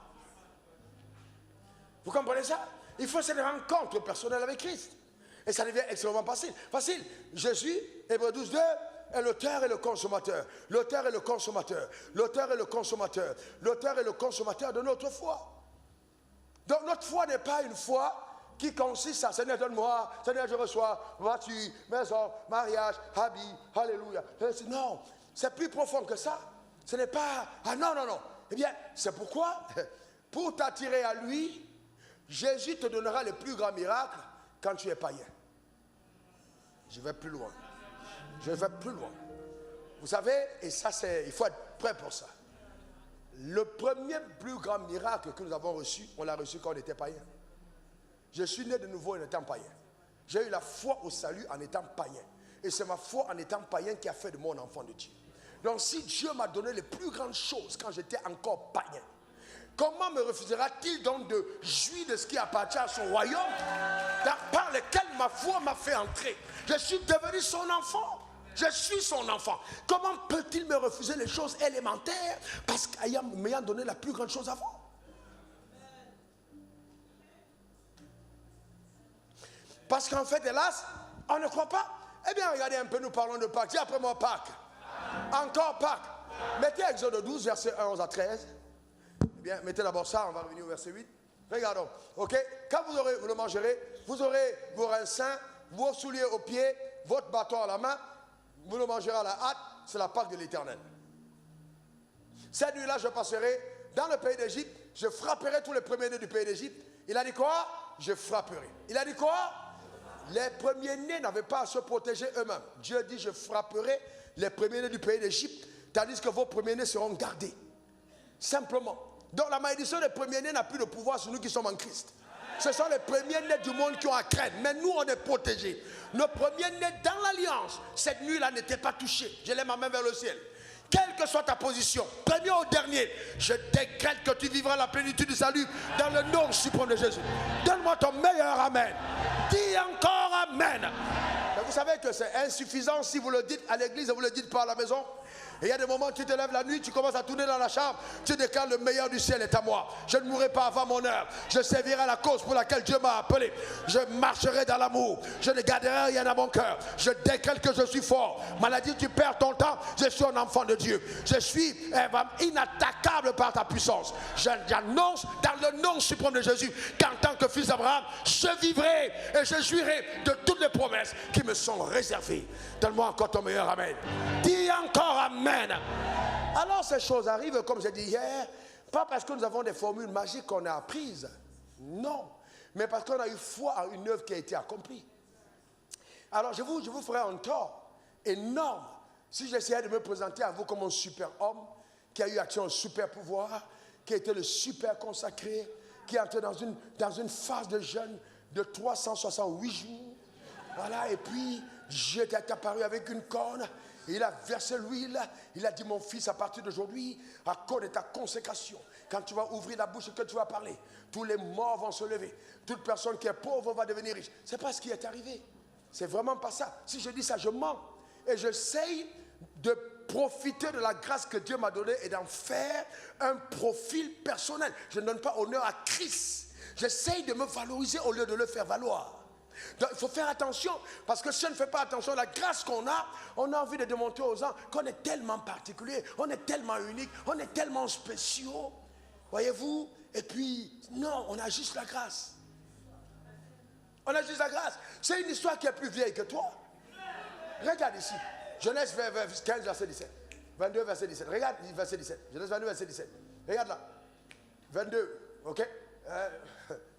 S1: Vous comprenez ça? Il faut cette rencontre personnelle avec Christ. Et ça devient extrêmement facile. Facile. Jésus, Hébreux 12:2, est l'auteur et le consommateur. L'auteur et le consommateur. L'auteur et le consommateur. L'auteur et le consommateur de notre foi. Donc notre foi n'est pas une foi qui consiste à Seigneur donne-moi, Seigneur je reçois, voiture, maison, mariage, habit, alléluia. Non, c'est plus profond que ça. Ce n'est pas, ah non. Eh bien, c'est pourquoi, pour t'attirer à lui, Jésus te donnera le plus grand miracle quand tu es païen. Je vais plus loin. Je vais plus loin. Vous savez, et ça c'est, il faut être prêt pour ça. Le premier plus grand miracle que nous avons reçu, on l'a reçu quand on était païen. Je suis né de nouveau en étant païen. J'ai eu la foi au salut en étant païen. Et c'est ma foi en étant païen qui a fait de moi un enfant de Dieu. Donc si Dieu m'a donné les plus grandes choses quand j'étais encore païen, comment me refusera-t-il donc de jouir de ce qui appartient à son royaume, par lequel ma foi m'a fait entrer? Je suis devenu son enfant. Je suis son enfant. Comment peut-il me refuser les choses élémentaires parce m'ayant donné la plus grande chose avant? Parce qu'en fait, hélas, on ne croit pas. Eh bien, regardez un peu, nous parlons de Pâques. Dis après moi Pâques. Encore Pâques. Mettez Exode 12, verset 11 à 13. Eh bien, mettez d'abord ça, on va revenir au verset 8. Regardons. Ok? Quand vous le mangerez, vous aurez vos reins sains, vos souliers aux pieds, votre bâton à la main. Vous le mangerez à la hâte, c'est la Pâque de l'Éternel. Cette nuit-là, je passerai dans le pays d'Égypte, je frapperai tous les premiers-nés du pays d'Égypte. Il a dit quoi? Je frapperai. Il a dit quoi? Les premiers-nés n'avaient pas à se protéger eux-mêmes. Dieu dit, je frapperai les premiers-nés du pays d'Égypte, tandis que vos premiers-nés seront gardés. Simplement. Donc la malédiction des premiers-nés n'a plus de pouvoir sur nous qui sommes en Christ. Ce sont les premiers-nés du monde qui ont à craindre. Mais nous, on est protégés. Nos premiers-nés dans l'alliance, cette nuit-là n'étaient pas touchés. Je lève ma main vers le ciel. Quelle que soit ta position, premier ou dernier, je décrète que tu vivras la plénitude du salut dans le nom suprême de Jésus. Donne-moi ton meilleur amen. Dis encore amen. Mais vous savez que c'est insuffisant si vous le dites à l'église et vous ne le dites pas à la maison. Et il y a des moments où tu te lèves la nuit, tu commences à tourner dans la chambre, tu déclares le meilleur du ciel est à moi. Je ne mourrai pas avant mon heure. Je servirai la cause pour laquelle Dieu m'a appelé. Je marcherai dans l'amour. Je ne garderai rien à mon cœur. Je déclare que je suis fort. Maladie, tu perds ton temps. Je suis un enfant de Dieu. Je suis inattaquable par ta puissance. J'annonce dans le nom suprême de Jésus qu'en tant que fils d'Abraham, je vivrai et je jouirai de toutes les promesses qui me sont réservées. Donne-moi encore ton meilleur amen. Dis encore amen. Alors ces choses arrivent, comme j'ai dit hier, pas parce que nous avons des formules magiques qu'on a apprises, non, mais parce qu'on a eu foi à une œuvre qui a été accomplie. Alors je vous ferai un tort énorme si j'essayais de me présenter à vous comme un super homme qui a eu accès à un super pouvoir, qui a été le super consacré, qui est entré dans une phase de jeûne de 368 jours. Voilà, et puis Dieu est apparu avec une corne. Il a versé l'huile, il a dit mon fils à partir d'aujourd'hui, à cause de ta consécration, quand tu vas ouvrir la bouche et que tu vas parler, tous les morts vont se lever, toute personne qui est pauvre va devenir riche. C'est pas ce qui est arrivé, c'est vraiment pas ça. Si je dis ça, je mens. Et j'essaye de profiter de la grâce que Dieu m'a donnée et d'en faire un profil personnel. Je ne donne pas honneur à Christ, j'essaye de me valoriser au lieu de le faire valoir. Donc il faut faire attention, parce que si on ne fait pas attention à la grâce qu'on a, on a envie de démontrer aux gens qu'on est tellement particulier, on est tellement unique, on est tellement spéciaux, voyez-vous. Et puis non, on a juste la grâce. On a juste la grâce. C'est une histoire qui est plus vieille que toi. Regarde ici, Genèse 15 verset 17, 22 verset 17, regarde verset 17, Genèse 22 verset 17, regarde là, 22, ok.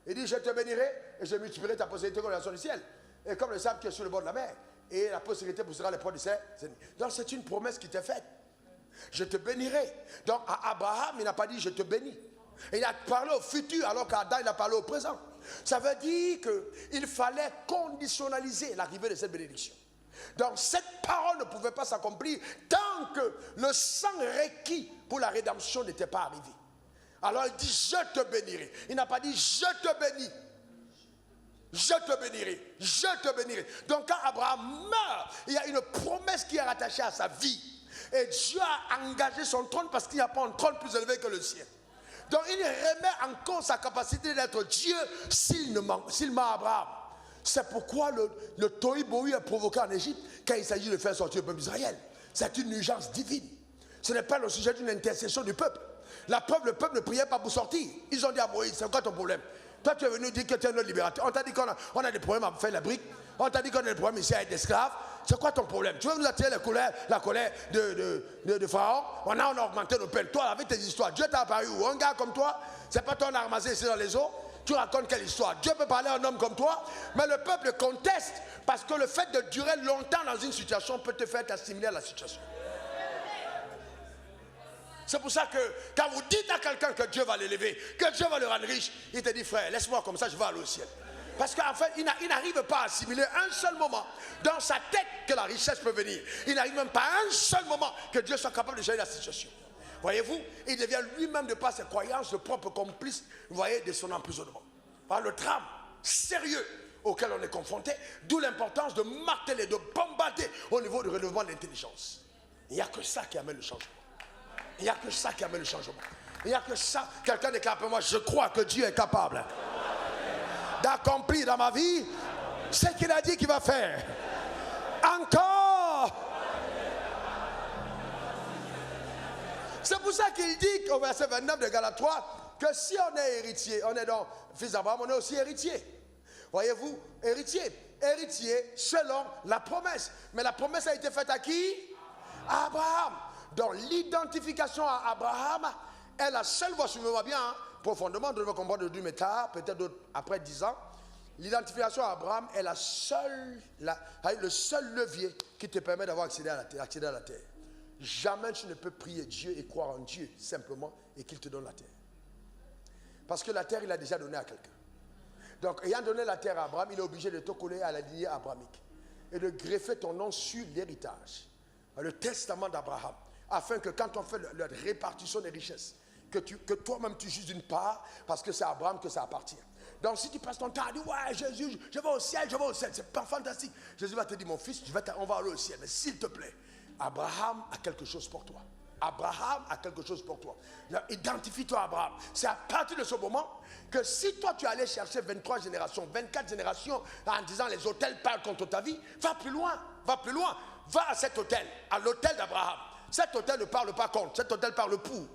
S1: Il dit, je te bénirai et je multiplierai ta postérité comme la nation du ciel. Et comme le sable qui est sur le bord de la mer. Et la postérité poussera les poids du ciel. Donc c'est une promesse qui t'est faite. Je te bénirai. Donc à Abraham, il n'a pas dit je te bénis. Il a parlé au futur alors qu'à Adam, il a parlé au présent. Ça veut dire qu'il fallait conditionnaliser l'arrivée de cette bénédiction. Donc cette parole ne pouvait pas s'accomplir tant que le sang requis pour la rédemption n'était pas arrivé. Alors il dit je te bénirai. Il n'a pas dit je te bénis. Je te bénirai. Je te bénirai. Donc quand Abraham meurt, il y a une promesse qui est rattachée à sa vie. Et Dieu a engagé son trône parce qu'il n'y a pas un trône plus élevé que le sien. Donc il remet en cause sa capacité d'être Dieu s'il ment à Abraham. C'est pourquoi le tohu-bohu est provoqué en Égypte quand il s'agit de faire sortir le peuple d'Israël. C'est une urgence divine. Ce n'est pas le sujet d'une intercession du peuple. La preuve, le peuple ne priait pas pour sortir. Ils ont dit à Moïse, c'est quoi ton problème? Toi, tu es venu dire que tu es notre libérateur. On t'a dit qu'on a des problèmes à faire la brique. On t'a dit qu'on a des problèmes ici à être esclaves. C'est quoi ton problème? Tu veux nous attirer la colère de Pharaon? On a augmenté nos peines. Toi, avec tes histoires, Dieu t'a apparu où? Un gars comme toi, c'est pas toi on a ramassé ici dans les eaux. Tu racontes quelle histoire? Dieu peut parler à un homme comme toi, mais le peuple conteste parce que le fait de durer longtemps dans une situation peut te faire t'assimiler à la situation. C'est pour ça que quand vous dites à quelqu'un que Dieu va l'élever, que Dieu va le rendre riche, il te dit frère, laisse-moi comme ça, je vais aller au ciel. Parce qu'en fait, il n'arrive pas à assimiler un seul moment dans sa tête que la richesse peut venir. Il n'arrive même pas à un seul moment que Dieu soit capable de gérer la situation. Voyez-vous, il devient lui-même de par ses croyances le propre complice, vous voyez, de son emprisonnement. Par le drame sérieux auquel on est confronté, d'où l'importance de marteler, de bombarder au niveau du relèvement de l'intelligence. Il n'y a que ça qui amène le changement. Il n'y a que ça qui amène le changement. Il n'y a que ça. Quelqu'un déclare après moi, je crois que Dieu est capable d'accomplir dans ma vie ce qu'il a dit qu'il va faire. Encore. C'est pour ça qu'il dit au verset 29 de Galates 3 que si on est héritier, on est donc fils d'Abraham, on est aussi héritier. Voyez-vous, héritier. Héritier selon la promesse. Mais la promesse a été faite à qui? À Abraham. Donc l'identification à Abraham est la seule voie, suivez-moi bien, hein, profondément, de le comprendre du méta, peut-être après 10 ans. L'identification à Abraham est le seul levier qui te permet d'avoir accédé à la terre. Jamais tu ne peux prier Dieu et croire en Dieu simplement et qu'il te donne la terre. Parce que la terre, il a déjà donné à quelqu'un. Donc, ayant donné la terre à Abraham, il est obligé de te coller à la lignée abrahamique et de greffer ton nom sur l'héritage, le testament d'Abraham, afin que quand on fait la répartition des richesses, que toi-même tu juges d'une part, parce que c'est à Abraham que ça appartient. Donc si tu passes ton temps à dire, ouais Jésus, je vais au ciel, c'est pas fantastique. Jésus va te dire, mon fils, on va aller au ciel, mais s'il te plaît, Abraham a quelque chose pour toi. Abraham a quelque chose pour toi. Identifie-toi Abraham. C'est à partir de ce moment que si toi tu allais chercher 23 générations, 24 générations en disant les autels parlent contre ta vie, va plus loin, va à cet autel, à l'autel d'Abraham. Cet autel ne parle pas contre, cet autel parle pour.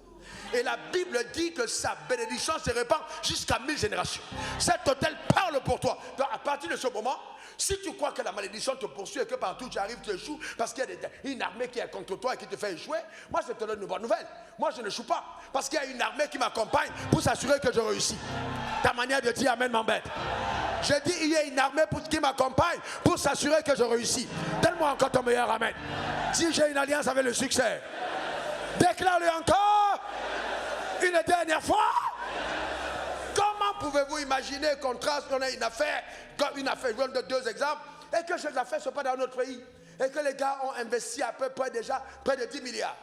S1: Et la Bible dit que sa bénédiction se répand jusqu'à 1000 générations. Cet autel parle pour toi. Donc à partir de ce moment, si tu crois que la malédiction te poursuit et que partout tu arrives, tu échoues, parce qu'il y a une armée qui est contre toi et qui te fait échouer, moi je te donne une bonne nouvelle. Moi je n'échoue pas, parce qu'il y a une armée qui m'accompagne pour s'assurer que je réussis. Ta manière de dire amen m'embête. Je dis il y a une armée qui m'accompagne pour s'assurer que je réussis. Donne-moi encore ton meilleur amen. Si j'ai une alliance avec le succès, déclare-le encore une dernière fois. Comment pouvez-vous imaginer qu'on trace, qu'on a une affaire, je donne deux exemples, et que cette affaire ne soit pas dans notre pays, et que les gars ont investi à peu près déjà près de 10 milliards,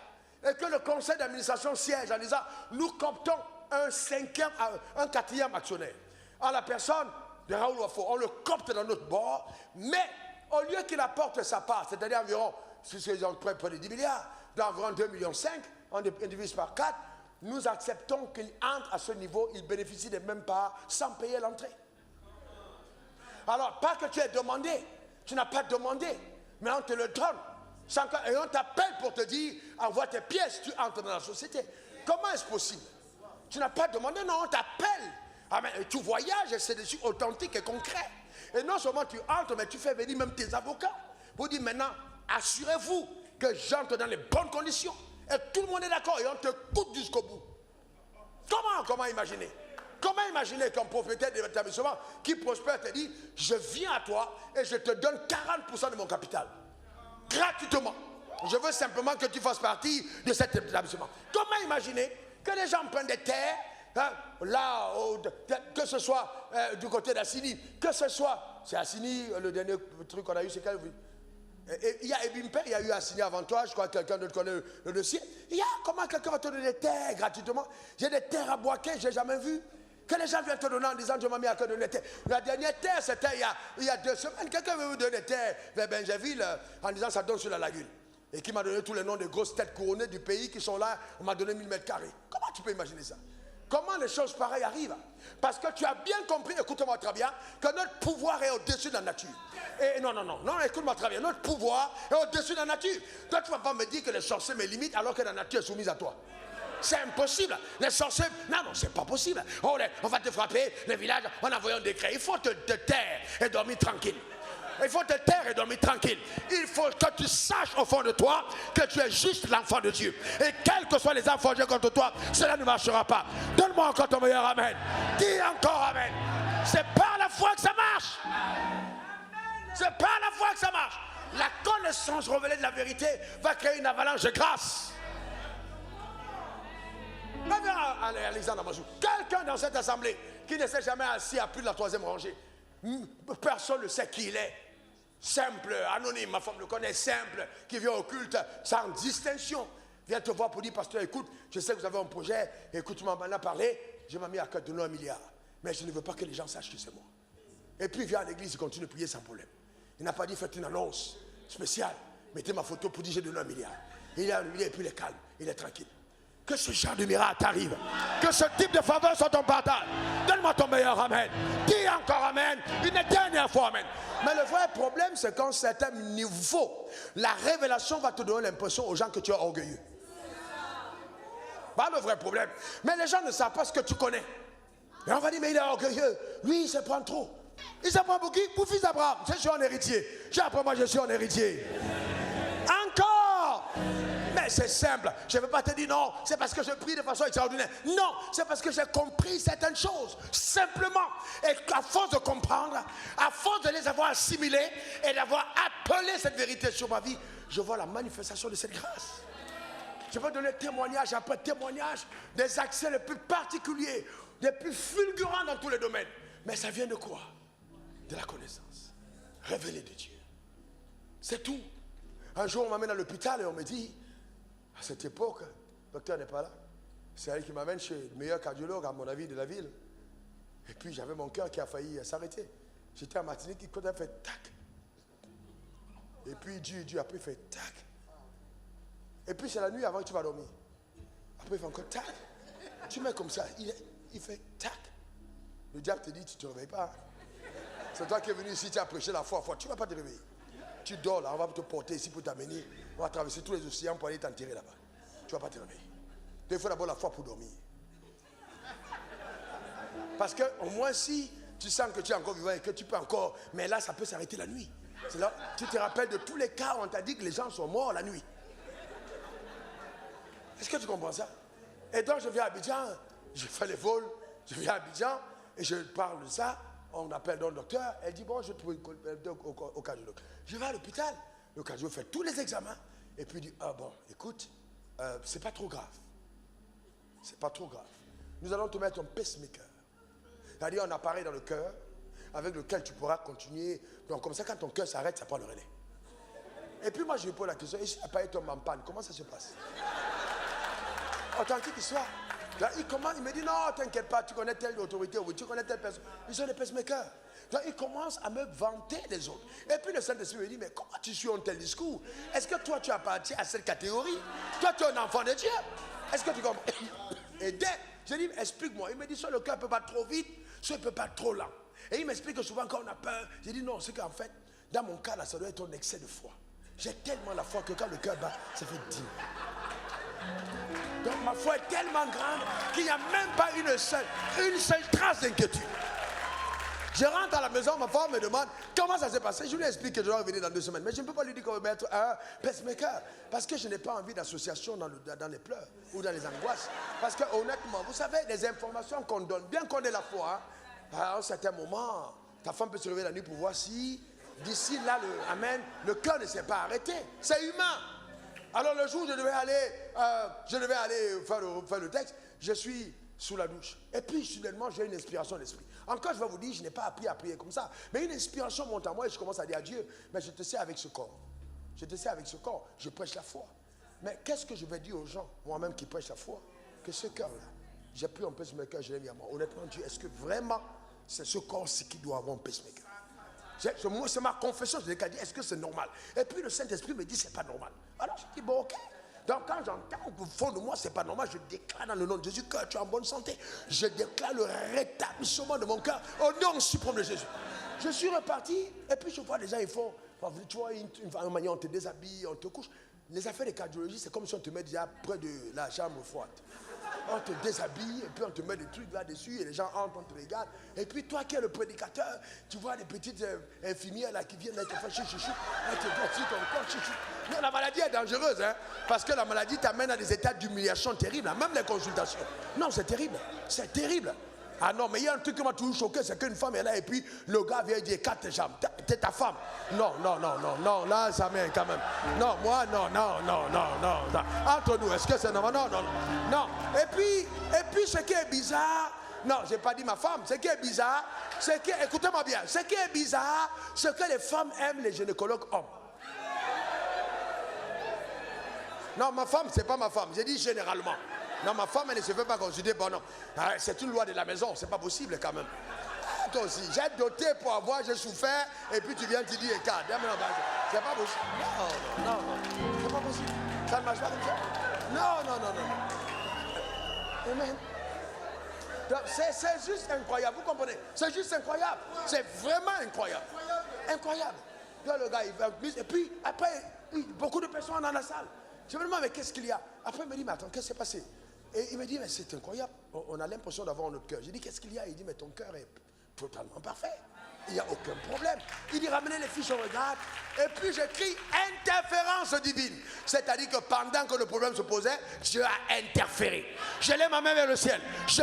S1: et que le conseil d'administration siège en disant, nous comptons un quatrième actionnaire, en la personne de Raoul Wafo, on le copte dans notre bord, mais au lieu qu'il apporte sa part, c'est-à-dire environ, si c'est près de 10 milliards, d'environ 2,5 millions, on divise par 4, nous acceptons qu'il entre à ce niveau, il bénéficie des mêmes parts sans payer l'entrée. Alors, pas que tu aies demandé, tu n'as pas demandé, mais on te le donne. Et on t'appelle pour te dire, envoie tes pièces, tu entres dans la société. Comment est-ce possible? Tu n'as pas demandé, non, on t'appelle. Ah, mais tu voyages et c'est des trucs authentiques et concrets. Et non seulement tu entres, mais tu fais venir même tes avocats pour dire maintenant, assurez-vous que j'entre dans les bonnes conditions. Et tout le monde est d'accord et on te coûte jusqu'au bout. Comment imaginer? Comment imaginer qu'un propriétaire d'établissement qui prospère te dit, je viens à toi et je te donne 40% de mon capital. Gratuitement. Je veux simplement que tu fasses partie de cet établissement. Comment imaginer que les gens prennent des terres, hein, là, que ce soit du côté d'Assini, que ce soit, c'est Assini, le dernier truc qu'on a eu, c'est quel? Il y a Ebimpe, il y a eu Assini avant toi, je crois que quelqu'un d'autre connaît le dossier. Comment quelqu'un va te donner des terres gratuitement? J'ai des terres à Boaké, je n'ai jamais vu. Que les gens viennent te donner en disant, je m'en mis à te donner des terres. La dernière terre, c'était il y a 2 semaines. Quelqu'un veut vous donner des terres vers Benjaville en disant, ça donne sur la lagune. Et qui m'a donné tous les noms des grosses têtes couronnées du pays qui sont là. On m'a donné 1000 mètres carrés. Comment tu peux imaginer ça? Comment les choses pareilles arrivent? Parce que tu as bien compris, écoute-moi très bien, que notre pouvoir est au-dessus de la nature. Et non, écoute-moi très bien, notre pouvoir est au-dessus de la nature. Toi, tu ne vas pas me dire que les sorciers me limitent alors que la nature est soumise à toi. C'est impossible. Les sorciers, non, c'est pas possible. On va te frapper, les villages, en envoyant un décret. Il faut te taire et dormir tranquille. Il faut te taire et dormir tranquille. Il faut que tu saches au fond de toi que tu es juste l'enfant de Dieu. Et quels que soient les enfants de Dieu contre toi, cela ne marchera pas. Donne-moi encore ton meilleur amen. Dis encore amen. C'est par la foi que ça marche. C'est par la foi que ça marche. La connaissance révélée de la vérité va créer une avalanche de grâce. Alexandre Amazou, quelqu'un dans cette assemblée qui ne s'est jamais assis à plus de la 3e rangée, personne ne sait qui il est. Simple, anonyme, ma femme le connaît, simple, qui vient au culte sans distinction. Vient te voir pour dire, pasteur, écoute, je sais que vous avez un projet, écoute, tu m'en as parlé, je m'ai mis à cœur de donner 1 milliard. Mais je ne veux pas que les gens sachent que c'est moi. Et puis il vient à l'église, il continue de prier sans problème. Il n'a pas dit, faites une annonce spéciale, mettez ma photo pour dire, j'ai donné 1 milliard. Il a 1 milliard et puis il est calme, il est tranquille. Que ce genre de miracle t'arrive. Que ce type de faveur soit ton partage. Donne-moi ton meilleur amen. Dis encore amen. Une dernière fois amen. Mais le vrai problème, c'est qu'à un certain niveau, la révélation va te donner l'impression aux gens que tu es orgueilleux. Pas le vrai problème. Mais les gens ne savent pas ce que tu connais. Et on va dire, mais il est orgueilleux. Lui, il se prend trop. Il se prend pour qui? Pour fils d'Abraham. Je suis un héritier. Après moi, je suis un héritier. Encore. Mais c'est simple. Je ne veux pas te dire non, c'est parce que je prie de façon extraordinaire. Non, c'est parce que j'ai compris certaines choses. Simplement. Et à force de comprendre, à force de les avoir assimilées et d'avoir appelé cette vérité sur ma vie, je vois la manifestation de cette grâce. Je peux donner témoignage après témoignage des accès les plus particuliers, les plus fulgurants dans tous les domaines. Mais ça vient de quoi? De la connaissance révélée de Dieu. C'est tout. Un jour, on m'amène à l'hôpital et on me dit, à cette époque, le docteur n'est pas là. C'est elle qui m'amène chez le meilleur cardiologue, à mon avis, de la ville. Et puis, j'avais mon cœur qui a failli s'arrêter. J'étais à Martinique, il a fait tac. Et puis, Dieu après fait tac. Et puis, c'est la nuit avant que tu vas dormir. Après, il fait encore tac. Tu mets comme ça, il fait tac. Le diable te dit, tu ne te réveilles pas. C'est toi qui es venu ici, tu as prêché la foi. Tu ne vas pas te réveiller. Tu dors là, on va te porter ici pour t'amener. On va traverser tous les océans pour aller t'enterrer là-bas. Tu ne vas pas te réveiller. Il faut d'abord la foi pour dormir. Parce que au moins si tu sens que tu es encore vivant et que tu peux encore, mais là ça peut s'arrêter la nuit. C'est là, tu te rappelles de tous les cas où on t'a dit que les gens sont morts la nuit. Est-ce que tu comprends ça? Et donc je viens à Abidjan, je fais les vols, je viens à Abidjan et je parle de ça. On appelle donc le docteur, elle dit bon, je trouve au cardiologue. Je vais à l'hôpital, le cardiologue fait tous les examens et puis il dit ah bon, écoute, c'est pas trop grave. C'est pas trop grave. Nous allons te mettre un pacemaker. C'est-à-dire un appareil dans le cœur avec lequel tu pourras continuer. Donc comme ça, quand ton cœur s'arrête, ça prend le relais. Et puis moi, je lui pose la question, et si l'appareil tombe en panne, comment ça se passe? Authentique histoire. Là, il me dit, non, t'inquiète pas, tu connais telle autorité, ou tu connais telle personne. Ils sont des pacemakers. Donc il commence à me vanter les autres. Et puis le Saint-Esprit me dit, mais comment tu suis un tel discours? Est-ce que toi, tu appartiens à cette catégorie? Toi, tu es un enfant de Dieu. Est-ce que tu comprends? Et dès, je dis, explique-moi. Il me dit, soit le cœur ne peut pas trop vite, soit il ne peut pas trop lent. Et il m'explique que souvent quand on a peur, j'ai dit non, c'est qu'en fait, dans mon cas là, ça doit être un excès de foi. J'ai tellement la foi que quand le cœur bat, ça fait 10. Donc ma foi est tellement grande qu'il n'y a même pas une seule trace d'inquiétude. Je rentre à la maison, ma femme me demande comment ça s'est passé. Je lui explique que je dois revenir dans 2 semaines. Mais je ne peux pas lui dire qu'on va mettre un pacemaker. Parce que je n'ai pas envie d'association dans les pleurs ou dans les angoisses. Parce que honnêtement, vous savez, les informations qu'on donne, bien qu'on ait la foi, à un certain moment, ta femme peut se lever la nuit pour voir si, d'ici là, le cœur ne s'est pas arrêté. C'est humain. Alors le jour où je devais aller faire le texte, je suis sous la douche. Et puis, soudainement, j'ai une inspiration d'esprit. Encore, je vais vous dire, je n'ai pas appris à prier comme ça. Mais une inspiration monte à moi et je commence à dire à Dieu, mais je te sais avec ce corps. Je te sais avec ce corps, je prêche la foi. Mais qu'est-ce que je vais dire aux gens, moi-même qui prêche la foi, que ce cœur-là, j'ai pris un pacemaker, je l'ai mis à moi. Honnêtement, Dieu, est-ce que vraiment, c'est ce corps-ci qui doit avoir un pacemaker? C'est ma confession, je l'ai qu'à dire, est-ce que c'est normal? Et puis le Saint-Esprit me dit, c'est pas normal. Alors je dis, bon, ok. Donc quand j'entends au fond de moi, c'est pas normal, je déclare dans le nom de Jésus que tu es en bonne santé. Je déclare le rétablissement de mon cœur au nom suprême de Jésus. Je suis reparti, et puis je vois les gens, ils font, tu vois, une manière, on te déshabille, on te couche. Les affaires de cardiologie, c'est comme si on te met déjà près de la chambre froide. On te déshabille et puis on te met des trucs là-dessus et les gens entrent, on te regarde. Et puis toi qui es le prédicateur, tu vois des petites infirmières là qui viennent là, te faire chouchou. Elles te disent sur ton corps, chouchou. Non, la maladie est dangereuse, hein, parce que la maladie t'amène à des états d'humiliation terribles, hein, même les consultations. Non, c'est terrible, c'est terrible. Ah non, mais il y a un truc qui m'a toujours choqué, c'est qu'une femme est là et puis le gars vient dire 4 jambes, t'es ta femme. Non, là ça mène quand même. Non, moi, non. Entre nous, est-ce que c'est normal? Non. Et puis ce qui est bizarre, non, j'ai pas dit ma femme, ce qui est bizarre, c'est que, écoutez-moi bien, ce qui est bizarre, c'est que les femmes aiment les gynécologues hommes. Non, ma femme, c'est pas ma femme, j'ai dit généralement. Non, ma femme, elle ne se fait pas consulter. Bon, non. C'est une loi de la maison, c'est pas possible quand même. Toi aussi, j'ai doté pour avoir, j'ai souffert, et puis tu viens, tu dis, écart. C'est pas possible. Non. C'est pas possible. Ça ne marche pas comme ça. Non. Amen. C'est juste incroyable, vous comprenez? C'est juste incroyable. C'est vraiment incroyable. Incroyable. Là, le gars, il va plus, et puis après, beaucoup de personnes dans la salle. Je me demande, mais qu'est-ce qu'il y a? Après, il me dit, mais attends, qu'est-ce qui s'est passé? Et il me dit, mais c'est incroyable. On a l'impression d'avoir notre cœur. J'ai dit, qu'est-ce qu'il y a? Il dit, mais ton cœur est totalement parfait. Il n'y a aucun problème. Il dit, ramenez les fiches, on regarde. Et puis j'écris interférence divine. C'est-à-dire que pendant que le problème se posait, Dieu a interféré. Je lève ma main vers le ciel. Je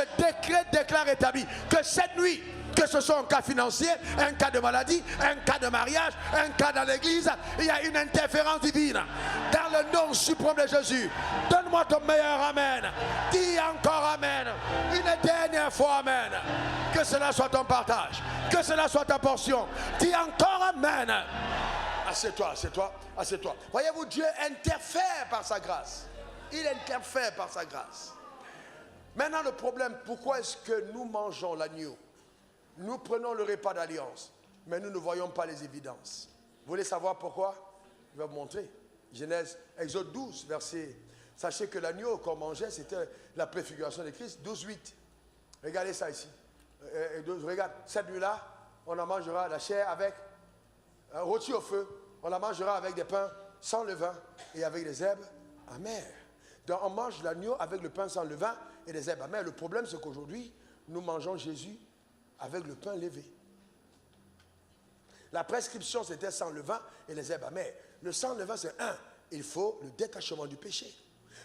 S1: déclare établi que cette nuit, que ce soit un cas financier, un cas de maladie, un cas de mariage, un cas dans l'église, il y a une interférence divine. Dans le nom suprême de Jésus, donne-moi ton meilleur amen. Dis encore amen. Une dernière fois amen. Que cela soit ton partage. Que cela soit ta portion. Dis encore amen. Assieds-toi. Voyez-vous, Dieu interfère par sa grâce. Il interfère par sa grâce. Maintenant, le problème, pourquoi est-ce que nous mangeons l'agneau? Nous prenons le repas d'alliance, mais nous ne voyons pas les évidences. Vous voulez savoir pourquoi? Je vais vous montrer. Genèse, Exode 12, verset. Sachez que l'agneau qu'on mangeait, c'était la préfiguration de Christ. 12:8. Regardez ça ici. Regarde, cette nuit-là, on en mangera la chair avec un rôti au feu. On la mangera avec des pains sans levain et avec des herbes amères. Donc on mange l'agneau avec le pain sans levain et des herbes amères. Le problème, c'est qu'aujourd'hui, nous mangeons Jésus avec le pain levé. La prescription, c'était sans levain et les herbes amères. Le sans levain, c'est il faut le détachement du péché.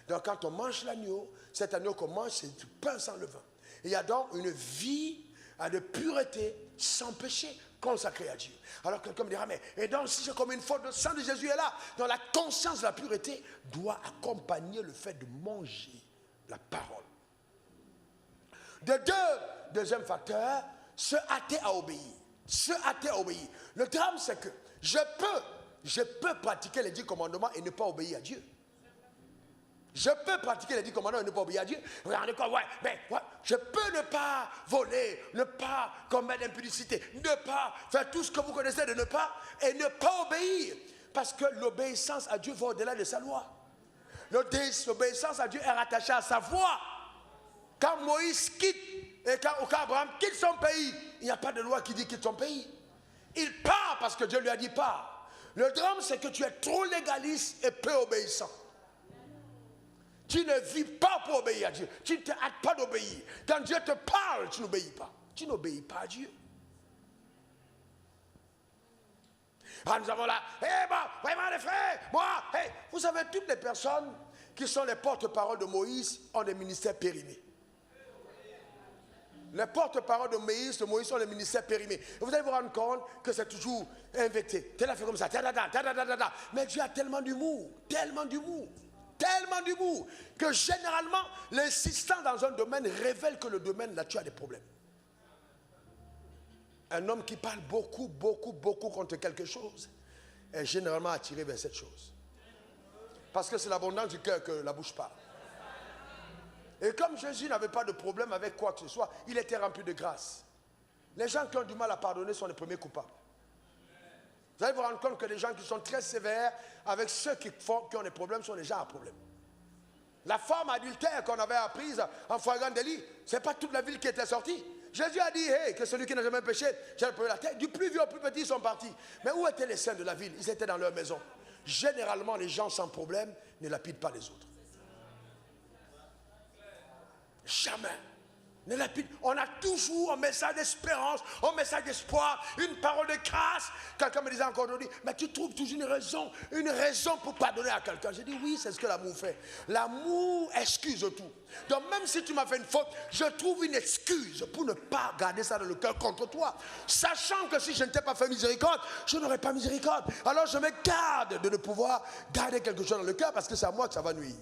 S1: Donc quand on mange l'agneau, cet agneau qu'on mange, c'est du pain sans levain. Il y a donc une vie de pureté sans péché consacrée à Dieu. Alors quelqu'un me dira, mais et donc si j'ai commis une faute, le sang de Jésus est là. Donc la conscience de la pureté doit accompagner le fait de manger la parole. Deuxième facteur, se hâter à obéir. Se hâter à obéir. Le drame, c'est que je peux pratiquer les 10 commandements et ne pas obéir à Dieu. Je peux pratiquer les 10 commandements et ne pas obéir à Dieu. Regardez quoi, je peux ne pas voler, ne pas commettre l'impudicité, ne pas faire tout ce que vous connaissez de ne pas, et ne pas obéir. Parce que l'obéissance à Dieu va au-delà de sa loi. L'obéissance à Dieu est rattachée à sa voix. Quand Moïse quitte, et quand Abraham quitte son pays, il n'y a pas de loi qui dit quitte son pays. Il part parce que Dieu lui a dit part. Le drame, c'est que tu es trop légaliste et peu obéissant. Tu ne vis pas pour obéir à Dieu. Tu ne te hâtes pas d'obéir. Quand Dieu te parle, tu n'obéis pas. Tu n'obéis pas à Dieu. Ah, nous avons là, vraiment les frères, vous savez, toutes les personnes qui sont les porte-paroles de Moïse ont des ministères périmés. Les porte-paroles de Moïse sont les ministères périmés. Et vous allez vous rendre compte que c'est toujours invecté. Tel a fait comme ça, mais Dieu a tellement d'humour, que généralement, l'insistance dans un domaine révèle que le domaine là, tu as des problèmes. Un homme qui parle beaucoup contre quelque chose est généralement attiré vers cette chose. Parce que c'est l'abondance du cœur que la bouche parle. Et comme Jésus n'avait pas de problème avec quoi que ce soit, il était rempli de grâce. Les gens qui ont du mal à pardonner sont les premiers coupables. Vous allez vous rendre compte que les gens qui sont très sévères avec ceux qui ont des problèmes sont les gens à problème. La femme adultère qu'on avait apprise en flagrant délit, ce n'est pas toute la ville qui était sortie. Jésus a dit, que celui qui n'a jamais péché, j'ai levé la tête. Du plus vieux au plus petit, ils sont partis. Mais où étaient les saints de la ville? Ils étaient dans leur maison. Généralement, les gens sans problème ne lapident pas les autres. Jamais. Ne lapide. On a toujours un message d'espérance, un message d'espoir, une parole de grâce. Quelqu'un me disait encore aujourd'hui, mais tu trouves toujours une raison pour pardonner à quelqu'un. J'ai dit oui, c'est ce que l'amour fait. L'amour excuse tout. Donc même si tu m'as fait une faute, je trouve une excuse pour ne pas garder ça dans le cœur contre toi. Sachant que si je ne t'ai pas fait miséricorde, je n'aurais pas miséricorde. Alors je me garde de ne pouvoir garder quelque chose dans le cœur parce que c'est à moi que ça va nuire.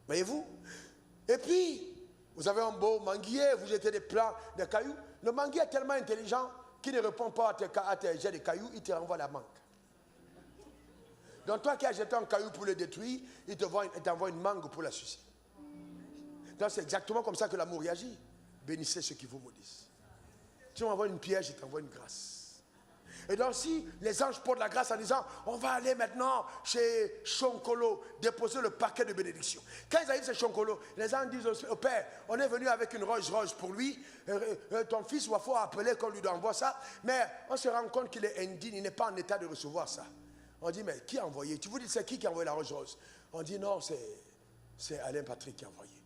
S1: Voyez-vous? Et puis, vous avez un beau manguier, vous jetez des plants, des cailloux. Le manguier est tellement intelligent qu'il ne répond pas à tes jets de cailloux, il te renvoie la mangue. Donc toi qui as jeté un caillou pour le détruire, il t'envoie une mangue pour la sucer. Donc c'est exactement comme ça que l'amour réagit. Bénissez ceux qui vous maudissent. Tu m'envoies une pierre, je t'envoie une grâce. Et donc si les anges portent la grâce en disant, on va aller maintenant chez Chonkolo, déposer le paquet de bénédictions. Quand ils arrivent chez Chonkolo, les anges disent au père, on est venu avec une Rolls Royce pour lui, ton fils va faut appeler qu'on lui envoie ça, mais on se rend compte qu'il est indigne, il n'est pas en état de recevoir ça. On dit, mais qui a envoyé? Tu vous dis, c'est qui a envoyé la Rolls Royce? On dit, non, c'est Alain Patrick qui a envoyé.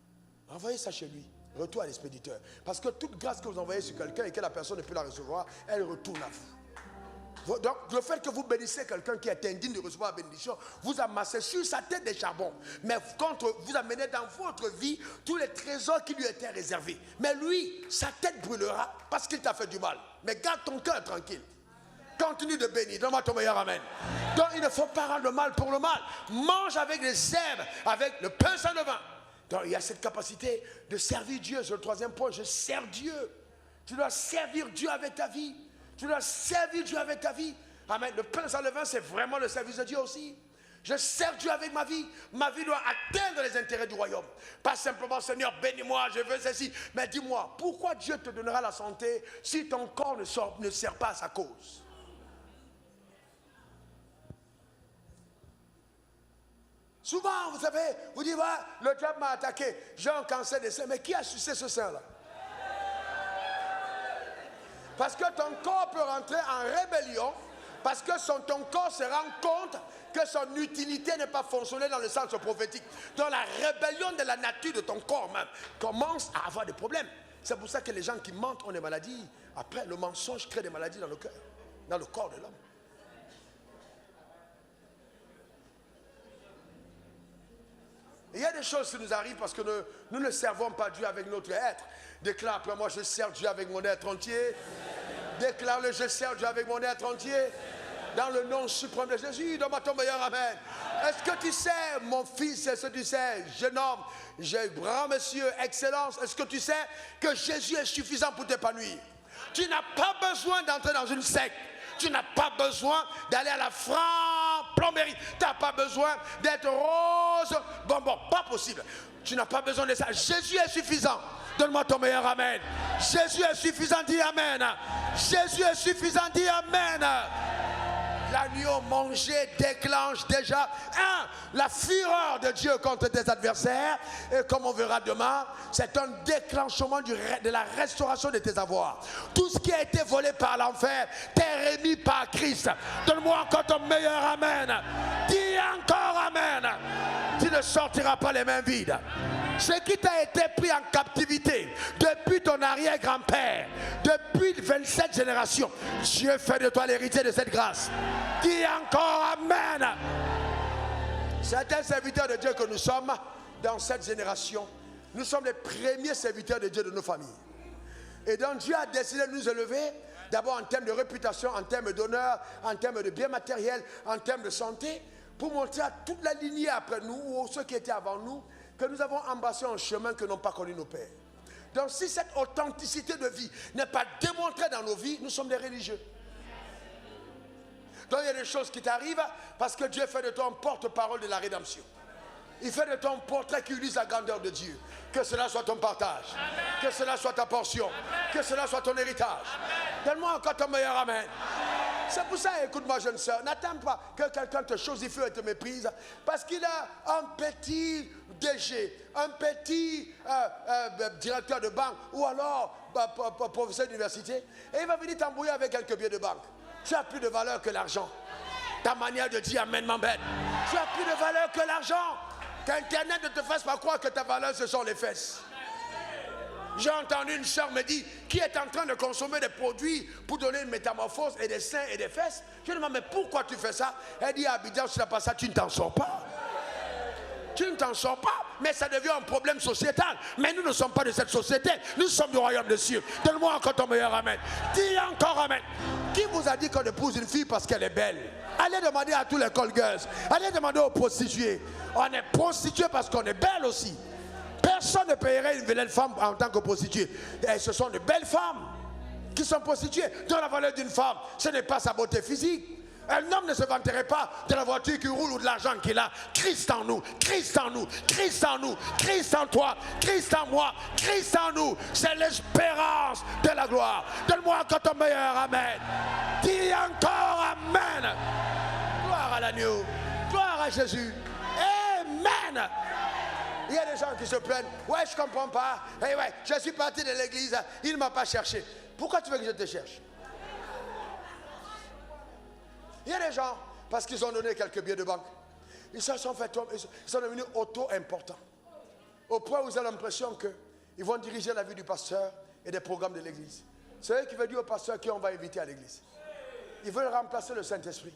S1: Envoyez ça chez lui, retour à l'expéditeur. Parce que toute grâce que vous envoyez sur quelqu'un et que la personne ne peut la recevoir, elle retourne à vous. Donc le fait que vous bénissez quelqu'un qui est indigne de recevoir la bénédiction, vous amassez sur sa tête des charbons. Mais quand vous amenez dans votre vie tous les trésors qui lui étaient réservés. Mais lui, sa tête brûlera parce qu'il t'a fait du mal. Mais garde ton cœur tranquille. Continue de bénir. Donne-moi ton meilleur amen. Donc il ne faut pas rendre le mal pour le mal. Mange avec les herbes, avec le pain sans levain. Donc il y a cette capacité de servir Dieu. C'est le troisième point. Je sers Dieu. Tu dois servir Dieu avec ta vie. Tu dois servir Dieu avec ta vie. Amen. Le pain sans levain, c'est vraiment le service de Dieu aussi. Je sers Dieu avec ma vie. Ma vie doit atteindre les intérêts du royaume. Pas simplement, Seigneur, bénis-moi, je veux ceci. Mais dis-moi, pourquoi Dieu te donnera la santé si ton corps ne sert pas à sa cause? Souvent, vous savez, vous dites, voilà, le diable m'a attaqué, j'ai un cancer des seins. Mais qui a sucé ce sein-là? Parce que ton corps peut rentrer en rébellion, parce que ton corps se rend compte que son utilité n'est pas fonctionnelle dans le sens prophétique. Donc la rébellion de la nature de ton corps même commence à avoir des problèmes. C'est pour ça que les gens qui mentent ont des maladies. Après, le mensonge crée des maladies dans le cœur, dans le corps de l'homme. Il y a des choses qui nous arrivent parce que nous ne servons pas Dieu avec notre être. Déclare après moi, je sers Dieu avec mon être entier. Déclare-le, je sers Dieu avec mon être entier. Dans le nom suprême de Jésus, donne-moi ton meilleur amen. Est-ce que tu sais, mon fils, est-ce que tu sais, jeune homme, grand monsieur, excellence, est-ce que tu sais que Jésus est suffisant pour t'épanouir? Tu n'as pas besoin d'entrer dans une secte. Tu n'as pas besoin d'aller à la franc-plomberie. Tu n'as pas besoin d'être rose. Bon, pas possible. Tu n'as pas besoin de ça. Jésus est suffisant. Donne-moi ton meilleur amen. Jésus est suffisant, dis amen. Jésus est suffisant, dis amen. L'agneau mangé déclenche déjà la fureur de Dieu contre tes adversaires. Et comme on verra demain, c'est un déclenchement de la restauration de tes avoirs. Tout ce qui a été volé par l'enfer t'est remis par Christ. Donne-moi encore ton meilleur amen. Dis encore amen. Tu ne sortiras pas les mains vides. Ce qui t'a été pris en captivité depuis ton arrière-grand-père, depuis 27 générations, Dieu fait de toi l'héritier de cette grâce. Dis encore amen. Certains serviteurs de Dieu que nous sommes dans cette génération, nous sommes les premiers serviteurs de Dieu de nos familles. Et donc Dieu a décidé de nous élever, d'abord en termes de réputation, en termes d'honneur, en termes de biens matériels, en termes de santé, pour montrer à toute la lignée après nous, ou ceux qui étaient avant nous, que nous avons embrassé un chemin que n'ont pas connu nos pères. Donc si cette authenticité de vie n'est pas démontrée dans nos vies, nous sommes des religieux. Donc il y a des choses qui t'arrivent parce que Dieu fait de toi un porte-parole de la rédemption. Il fait de toi un portrait qui utilise la grandeur de Dieu. Que cela soit ton partage. Amen. Que cela soit ta portion. Amen. Que cela soit ton héritage. Donne-moi encore ton meilleur amen. C'est pour ça, écoute-moi jeune soeur, n'attends pas que quelqu'un te chosifie et te méprise parce qu'il a un petit DG, un petit directeur de banque ou alors professeur d'université et il va venir t'embrouiller avec quelques billets de banque. Tu as plus de valeur que l'argent. Ta manière de dire amen m'embête. Tu as plus de valeur que l'argent. Qu'Internet ne te fasse pas croire que ta valeur, ce sont les fesses. J'ai entendu une soeur me dire, qui est en train de consommer des produits pour donner une métamorphose et des seins et des fesses. Je lui demande, mais pourquoi tu fais ça? Elle dit, Abidjan, si tu n'as pas ça, tu ne t'en sors pas. Tu ne t'en sors pas, mais ça devient un problème sociétal. Mais nous ne sommes pas de cette société, nous sommes du royaume des cieux. Donne-moi encore ton meilleur amen. Dis encore amen. Qui vous a dit qu'on épouse une fille parce qu'elle est belle? Allez demander à tous les call girls, allez demander aux prostituées. On est prostituées parce qu'on est belle aussi. Personne ne paierait une belle femme en tant que prostituée. Et ce sont de belles femmes qui sont prostituées. Dans la valeur d'une femme, ce n'est pas sa beauté physique. Un homme ne se vanterait pas de la voiture qui roule ou de l'argent qu'il a. Christ en nous, Christ en nous, Christ en nous, Christ en toi, Christ en moi, Christ en nous. C'est l'espérance de la gloire. Donne-moi encore ton meilleur amen. Dis encore amen. Gloire à l'agneau, gloire à Jésus. Amen. Il y a des gens qui se plaignent. Ouais, je ne comprends pas. Hey, ouais, je suis parti de l'église, il ne m'a pas cherché. Pourquoi tu veux que je te cherche? Il y a des gens, parce qu'ils ont donné quelques billets de banque, ils se sont fait, ils sont devenus auto-importants. Au point où ils ont l'impression qu'ils vont diriger la vie du pasteur et des programmes de l'église. C'est eux qui veulent dire au pasteur qui on va inviter à l'église. Ils veulent remplacer le Saint-Esprit.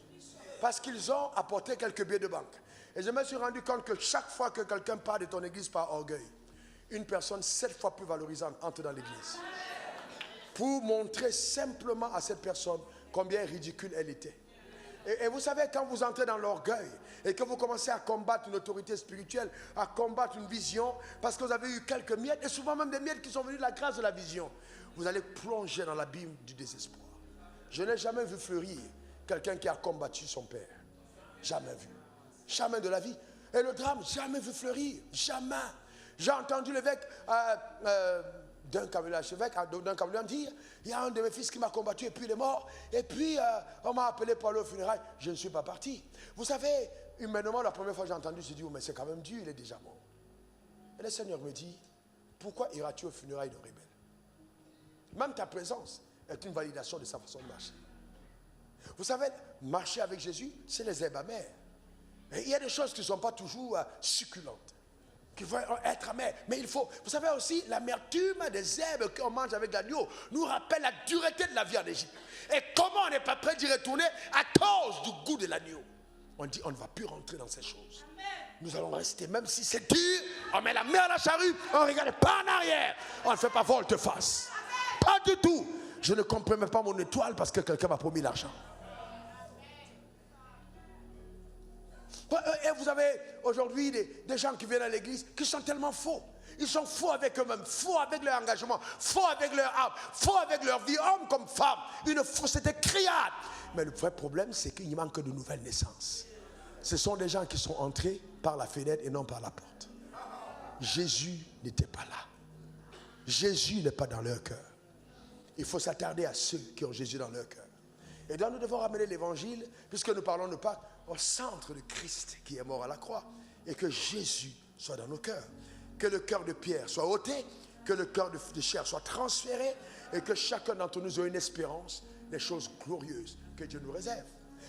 S1: Parce qu'ils ont apporté quelques billets de banque. Et je me suis rendu compte que chaque fois que quelqu'un parle de ton église par orgueil, une personne 7 fois plus valorisante entre dans l'église. Pour montrer simplement à cette personne combien ridicule elle était. Et vous savez, quand vous entrez dans l'orgueil et que vous commencez à combattre une autorité spirituelle, à combattre une vision, parce que vous avez eu quelques miettes, et souvent même des miettes qui sont venues de la grâce de la vision, vous allez plonger dans l'abîme du désespoir. Je n'ai jamais vu fleurir quelqu'un qui a combattu son père. Jamais vu. Jamais de la vie. Et le drame, jamais vu fleurir. Jamais. J'ai entendu l'évêque d'un Cameroun dire, il y a un de mes fils qui m'a combattu et puis il est mort. Et puis on m'a appelé pour aller au funérailles. Je ne suis pas parti. Vous savez, humainement, la première fois que j'ai entendu, je me suis dit, oh, mais c'est quand même Dieu, il est déjà mort. Et le Seigneur me dit, pourquoi iras-tu au funérailles d'un rebelle? Même ta présence est une validation de sa façon de marcher. Vous savez, marcher avec Jésus, c'est les herbes amères. Et il y a des choses qui ne sont pas toujours succulentes, qui vont être amères. Mais il faut, vous savez aussi, l'amertume des herbes qu'on mange avec l'agneau nous rappelle la dureté de la vie en Égypte. Et comment on n'est pas prêt d'y retourner à cause du goût de l'agneau. On dit, on ne va plus rentrer dans ces choses. Nous allons rester, même si c'est dur, on met la main à la charrue, on ne regarde pas en arrière, on ne fait pas volte-face. Pas du tout. Je ne comprends même pas mon étoile parce que quelqu'un m'a promis l'argent. Et vous avez aujourd'hui des gens qui viennent à l'église qui sont tellement faux. Ils sont faux avec eux-mêmes, faux avec leur engagement, faux avec leur âme, faux avec leur vie, homme comme femme. Une fausseté criade. Mais le vrai problème, c'est qu'il y manque de nouvelles naissances. Ce sont des gens qui sont entrés par la fenêtre et non par la porte. Jésus n'était pas là. Jésus n'est pas dans leur cœur. Il faut s'attarder à ceux qui ont Jésus dans leur cœur. Et donc nous devons ramener l'évangile, puisque nous parlons de Pâques, au centre de Christ qui est mort à la croix. Et que Jésus soit dans nos cœurs. Que le cœur de Pierre soit ôté, que le cœur de chair soit transféré, et que chacun d'entre nous ait une espérance des choses glorieuses que Dieu nous réserve.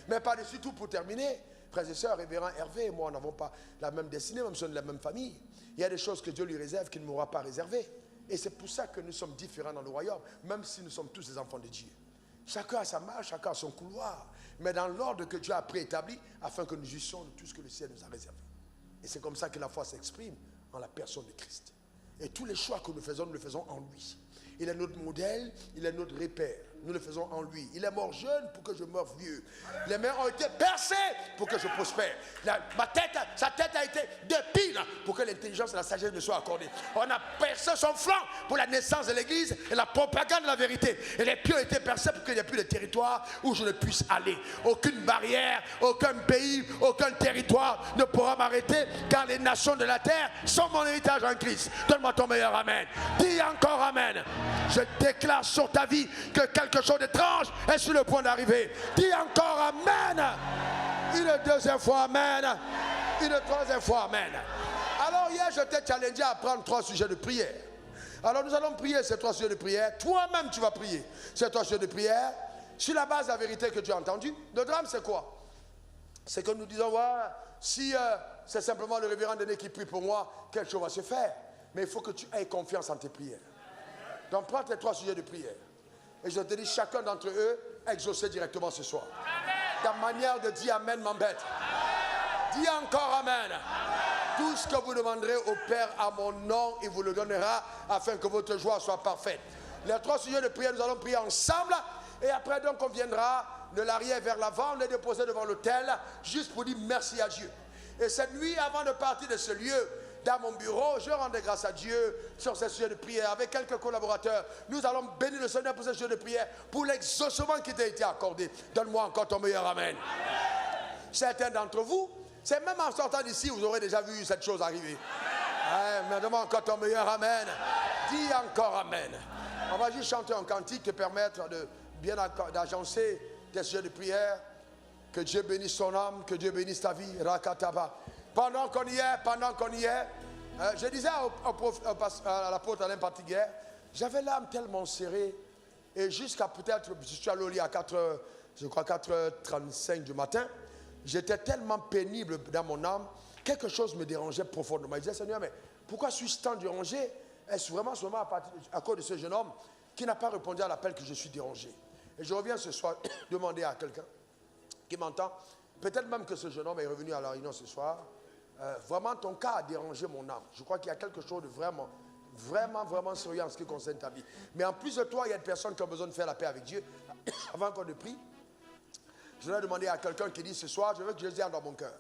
S1: Mais par-dessus tout, pour terminer, frères et sœurs, révérend Hervé et moi, nous n'avons pas la même destinée, même si on est de la même famille. Il y a des choses que Dieu lui réserve qu'il ne m'aura pas réservées. Et c'est pour ça que nous sommes différents dans le royaume, même si nous sommes tous des enfants de Dieu. Chacun a sa marche, chacun a son couloir, mais dans l'ordre que Dieu a préétabli, afin que nous jouissions de tout ce que le ciel nous a réservé. Et c'est comme ça que la foi s'exprime en la personne de Christ. Et tous les choix que nous le faisons en lui. Il est notre modèle, il est notre repère. Nous le faisons en lui. Il est mort jeune pour que je meure vieux. Les mains ont été percées pour que je prospère. Sa tête a été d'épine pour que l'intelligence et la sagesse me soient accordées. On a percé son flanc pour la naissance de l'église et la propagande de la vérité. Et les pieds ont été percés pour qu'il n'y ait plus de territoire où je ne puisse aller. Aucune barrière, aucun pays, aucun territoire ne pourra m'arrêter, car les nations de la terre sont mon héritage en Christ. Donne-moi ton meilleur amen. Dis encore amen. Je déclare sur ta vie que quelque chose d'étrange est sur le point d'arriver. Dis encore amen. Une deuxième fois amen. Une troisième fois amen. Alors hier je t'ai challengé à prendre 3 sujets de prière. Alors nous allons prier ces 3 sujets de prière. Toi-même tu vas prier ces 3 sujets de prière sur la base de la vérité que tu as entendue. Le drame c'est quoi? C'est que nous disons voilà, si c'est simplement le révérend Denis qui prie pour moi, quelque chose va se faire. Mais il faut que tu aies confiance en tes prières. Donc prends tes 3 sujets de prière. Et je te dis, chacun d'entre eux, exaucé directement ce soir. Ta manière de dire Amen m'embête. Dis encore Amen. Tout ce que vous demanderez au Père à mon nom, il vous le donnera afin que votre joie soit parfaite. Les 3 sujets de prière, nous allons prier ensemble. Et après, donc, on viendra de l'arrière vers l'avant, les déposer devant l'autel, juste pour dire merci à Dieu. Et cette nuit, avant de partir de ce lieu, dans mon bureau, je rendais grâce à Dieu sur ces sujets de prière avec quelques collaborateurs. Nous allons bénir le Seigneur pour ces sujets de prière, pour l'exaucement qui t'a été accordé. Donne-moi encore ton meilleur amen. Certains d'entre vous, c'est même en sortant d'ici, vous aurez déjà vu cette chose arriver. Mais donne-moi encore ton meilleur amen. Dis encore amen. On va juste chanter un cantique te permettre de bien d'agencer tes sujets de prière. Que Dieu bénisse son âme, que Dieu bénisse ta vie. Rakataba. Pendant qu'on y est, je disais à l'apôtre Alain Patiguer, j'avais l'âme tellement serrée, et jusqu'à peut-être, je suis allé au lit à 4h35 du matin, j'étais tellement pénible dans mon âme, quelque chose me dérangeait profondément. Je disais, Seigneur, mais pourquoi suis-je tant dérangé? Est-ce vraiment seulement à cause de ce jeune homme qui n'a pas répondu à l'appel que je suis dérangé? Et je reviens ce soir demander à quelqu'un qui m'entend, peut-être même que ce jeune homme est revenu à la réunion ce soir. Vraiment, ton cas a dérangé mon âme. Je crois qu'il y a quelque chose de vraiment sérieux en ce qui concerne ta vie. Mais en plus de toi, il y a des personnes qui ont besoin de faire la paix avec Dieu. Avant qu'on ne prie, je vais demander à quelqu'un qui dit ce soir, je veux que Jésus entre dans mon cœur.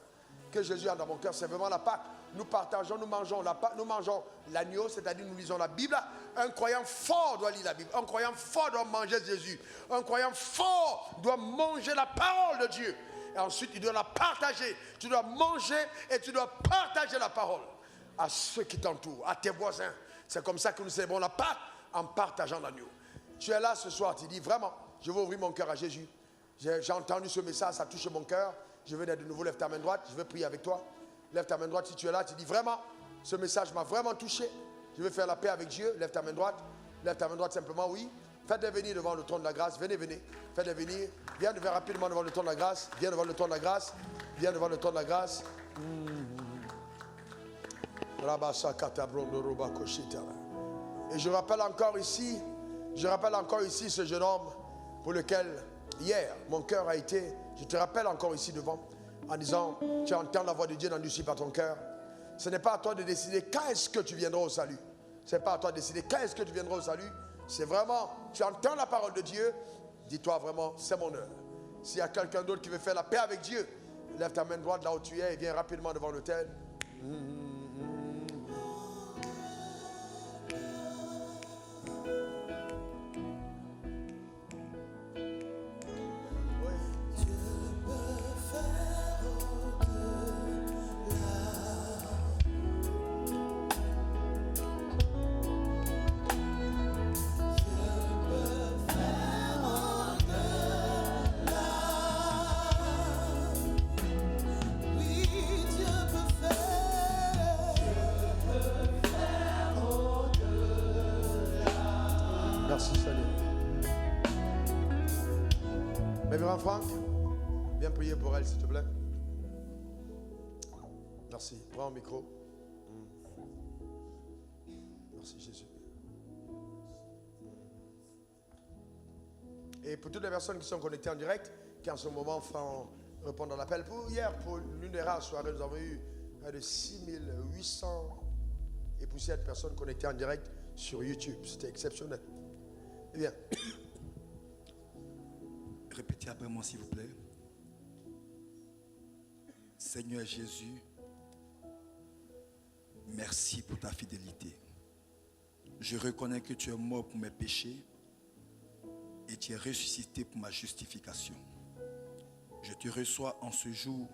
S1: Que Jésus entre dans mon cœur, c'est vraiment la Pâque. Nous partageons, nous mangeons la Pâque, nous mangeons l'agneau, c'est-à-dire nous lisons la Bible. Un croyant fort doit lire la Bible. Un croyant fort doit manger Jésus. Un croyant fort doit manger la parole de Dieu. Et ensuite, il doit la partager. Tu dois manger et tu dois partager la parole à ceux qui t'entourent, à tes voisins. C'est comme ça que nous célébrons la Pâque, en partageant l'agneau. Tu es là ce soir, tu dis vraiment, je veux ouvrir mon cœur à Jésus. J'ai entendu ce message, ça touche mon cœur. Je veux de nouveau, lève ta main droite, je veux prier avec toi. Lève ta main droite si tu es là, tu dis vraiment, ce message m'a vraiment touché. Je veux faire la paix avec Dieu. Lève ta main droite. Lève ta main droite simplement, oui. Faites-les venir devant le trône de la grâce. Venez. Faites-les venir. Viens rapidement devant le trône de la grâce. Viens devant le trône de la grâce. Viens devant le trône de la grâce. Et je rappelle encore ici ce jeune homme pour lequel hier mon cœur a été. Je te rappelle encore ici devant en disant, tu entends la voix de Dieu n'endurcis pas ton cœur. Ce n'est pas à toi de décider quand est-ce que tu viendras au salut. Ce n'est pas à toi de décider quand est-ce que tu viendras au salut. C'est vraiment, tu entends la parole de Dieu, dis-toi vraiment, c'est mon heure. S'il y a quelqu'un d'autre qui veut faire la paix avec Dieu, lève ta main droite là où tu es et viens rapidement devant l'autel. Merci Seigneur. Révérend Franck, viens prier pour elle s'il te plaît. Merci. Prends un micro. Merci Jésus. Et pour toutes les personnes qui sont connectées en direct, qui en ce moment font répondre à l'appel. Pour l'une des rares soirées, nous avons eu près de 6800 et poussières de personnes connectées en direct sur YouTube. C'était exceptionnel. Eh bien.
S2: Répétez après moi s'il vous plaît. Seigneur Jésus, merci pour ta fidélité. Je reconnais que tu es mort pour mes péchés et tu es ressuscité pour ma justification. Je te reçois en ce jour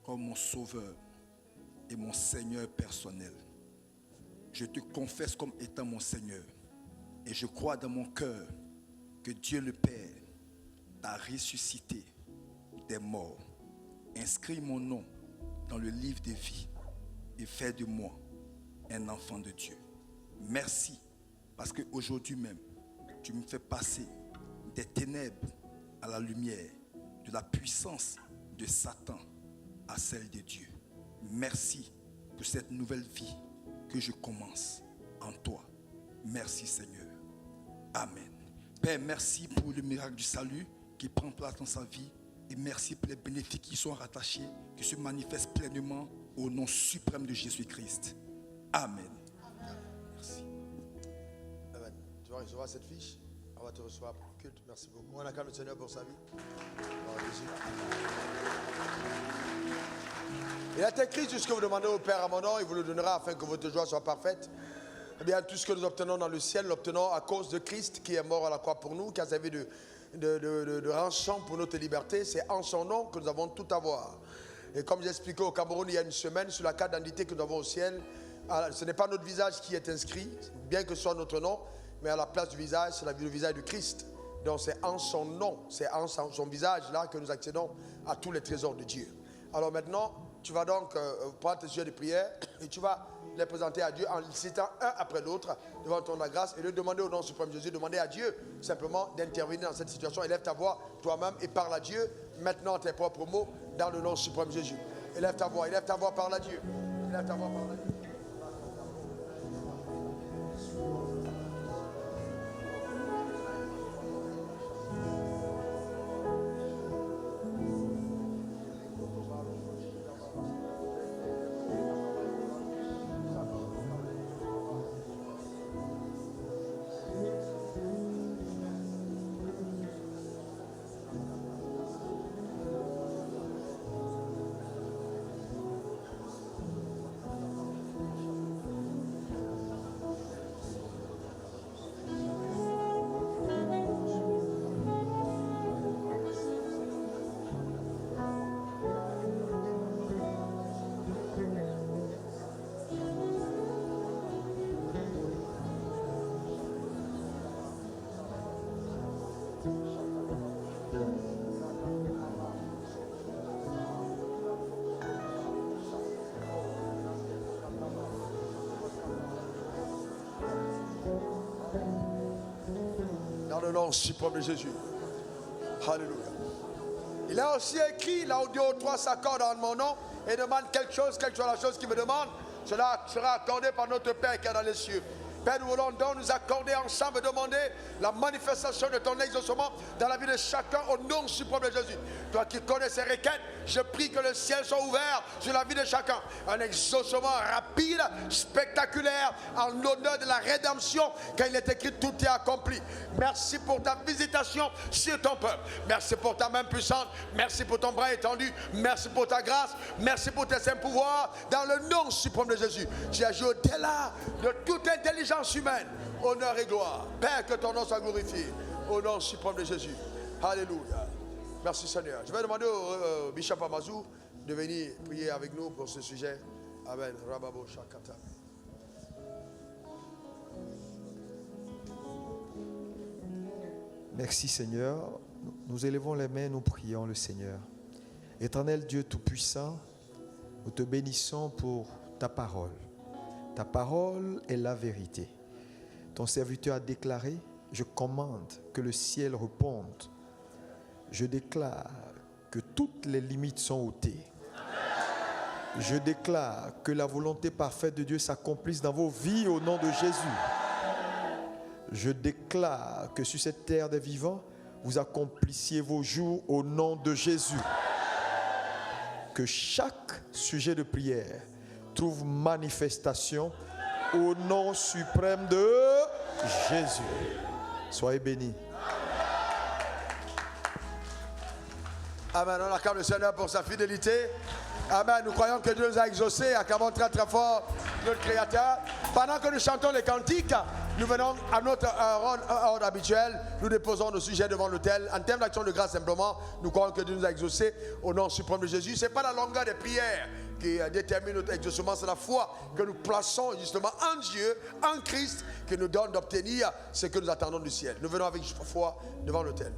S2: comme mon sauveur et mon Seigneur personnel. Je te confesse comme étant mon Seigneur et je crois dans mon cœur que Dieu le Père t'a ressuscité des morts. Inscris mon nom dans le livre de vie et fais de moi un enfant de Dieu. Merci parce qu'aujourd'hui même, tu me fais passer des ténèbres à la lumière, de la puissance de Satan à celle de Dieu. Merci pour cette nouvelle vie que je commence en toi. Merci Seigneur. Amen. Père, merci pour le miracle du salut qui prend place dans sa vie. Et merci pour les bénéfices qui sont rattachés, qui se manifestent pleinement au nom suprême de Jésus-Christ. Amen. Merci.
S1: Amen. Tu vas recevoir cette fiche. On va te recevoir pour le culte. Merci beaucoup. On acclame le Seigneur pour sa vie. Il a écrit tout ce que vous demandez au Père à mon nom, il vous le donnera afin que votre joie soit parfaite. Eh bien, tout ce que nous obtenons dans le ciel, nous l'obtenons à cause de Christ qui est mort à la croix pour nous, qui a servi de rançon pour notre liberté. C'est en son nom que nous avons tout à voir. Et comme j'ai expliqué au Cameroun il y a une semaine, sur la carte d'identité que nous avons au ciel, ce n'est pas notre visage qui est inscrit, bien que ce soit notre nom, mais à la place du visage, c'est le visage de Christ. Donc c'est en son nom, c'est en son visage là que nous accédons à tous les trésors de Dieu. Alors maintenant, tu vas donc prendre tes sujets de prière et tu vas les présenter à Dieu en les citant un après l'autre devant ton la grâce et le demander au nom suprême de Jésus, demander à Dieu simplement d'intervenir dans cette situation. Élève ta voix toi-même et parle à Dieu maintenant tes propres mots dans le nom suprême de Jésus. Élève ta voix, parle à Dieu. Élève ta voix, parle à Dieu. Dans le nom suprême de Jésus. Alléluia. Il a aussi écrit, là où deux ou trois s'accordent en mon nom et demandent quelque chose, quelle soit la chose qu'il me demande, cela sera accordé par notre Père qui est dans les cieux. Père, nous voulons donc nous accorder ensemble et demander la manifestation de ton exaucement dans la vie de chacun au nom suprême de Jésus. Toi qui connais ces requêtes, je prie que le ciel soit ouvert sur la vie de chacun. Un exaucement rapide, spectaculaire, en l'honneur de la rédemption, car il est écrit tout est accompli. Merci pour ta visitation sur ton peuple. Merci pour ta main puissante. Merci pour ton bras étendu. Merci pour ta grâce. Merci pour tes saints pouvoirs. Dans le nom suprême de Jésus, tu as joué au-delà de toute intelligence humaine. Honneur et gloire. Père, que ton nom soit glorifié. Au nom suprême de Jésus. Alléluia. Merci Seigneur. Je vais demander au Bishop Amazou de venir prier avec nous pour ce sujet. Amen. Rababo Shakata.
S3: Merci Seigneur. Nous élevons les mains, nous prions le Seigneur. Éternel Dieu Tout-Puissant, nous te bénissons pour ta parole. Ta parole est la vérité. Ton serviteur a déclaré, je commande que le ciel réponde. Je déclare que toutes les limites sont ôtées. Je déclare que la volonté parfaite de Dieu s'accomplisse dans vos vies au nom de Jésus. Je déclare que sur cette terre des vivants, vous accomplissiez vos jours au nom de Jésus. Que chaque sujet de prière trouve manifestation au nom suprême de Jésus. Soyez bénis.
S1: Amen. On acclame le Seigneur pour sa fidélité. Amen. Nous croyons que Dieu nous a exaucés. Acclamons très très fort notre Créateur. Pendant que nous chantons les cantiques, nous venons à notre ordre habituel. Nous déposons nos sujets devant l'autel. En termes d'action de grâce simplement, nous croyons que Dieu nous a exaucés au nom suprême de Jésus. Ce n'est pas la longueur des prières qui détermine notre exaucement, c'est la foi que nous plaçons justement en Dieu, en Christ, qui nous donne d'obtenir ce que nous attendons du ciel. Nous venons avec foi devant l'autel.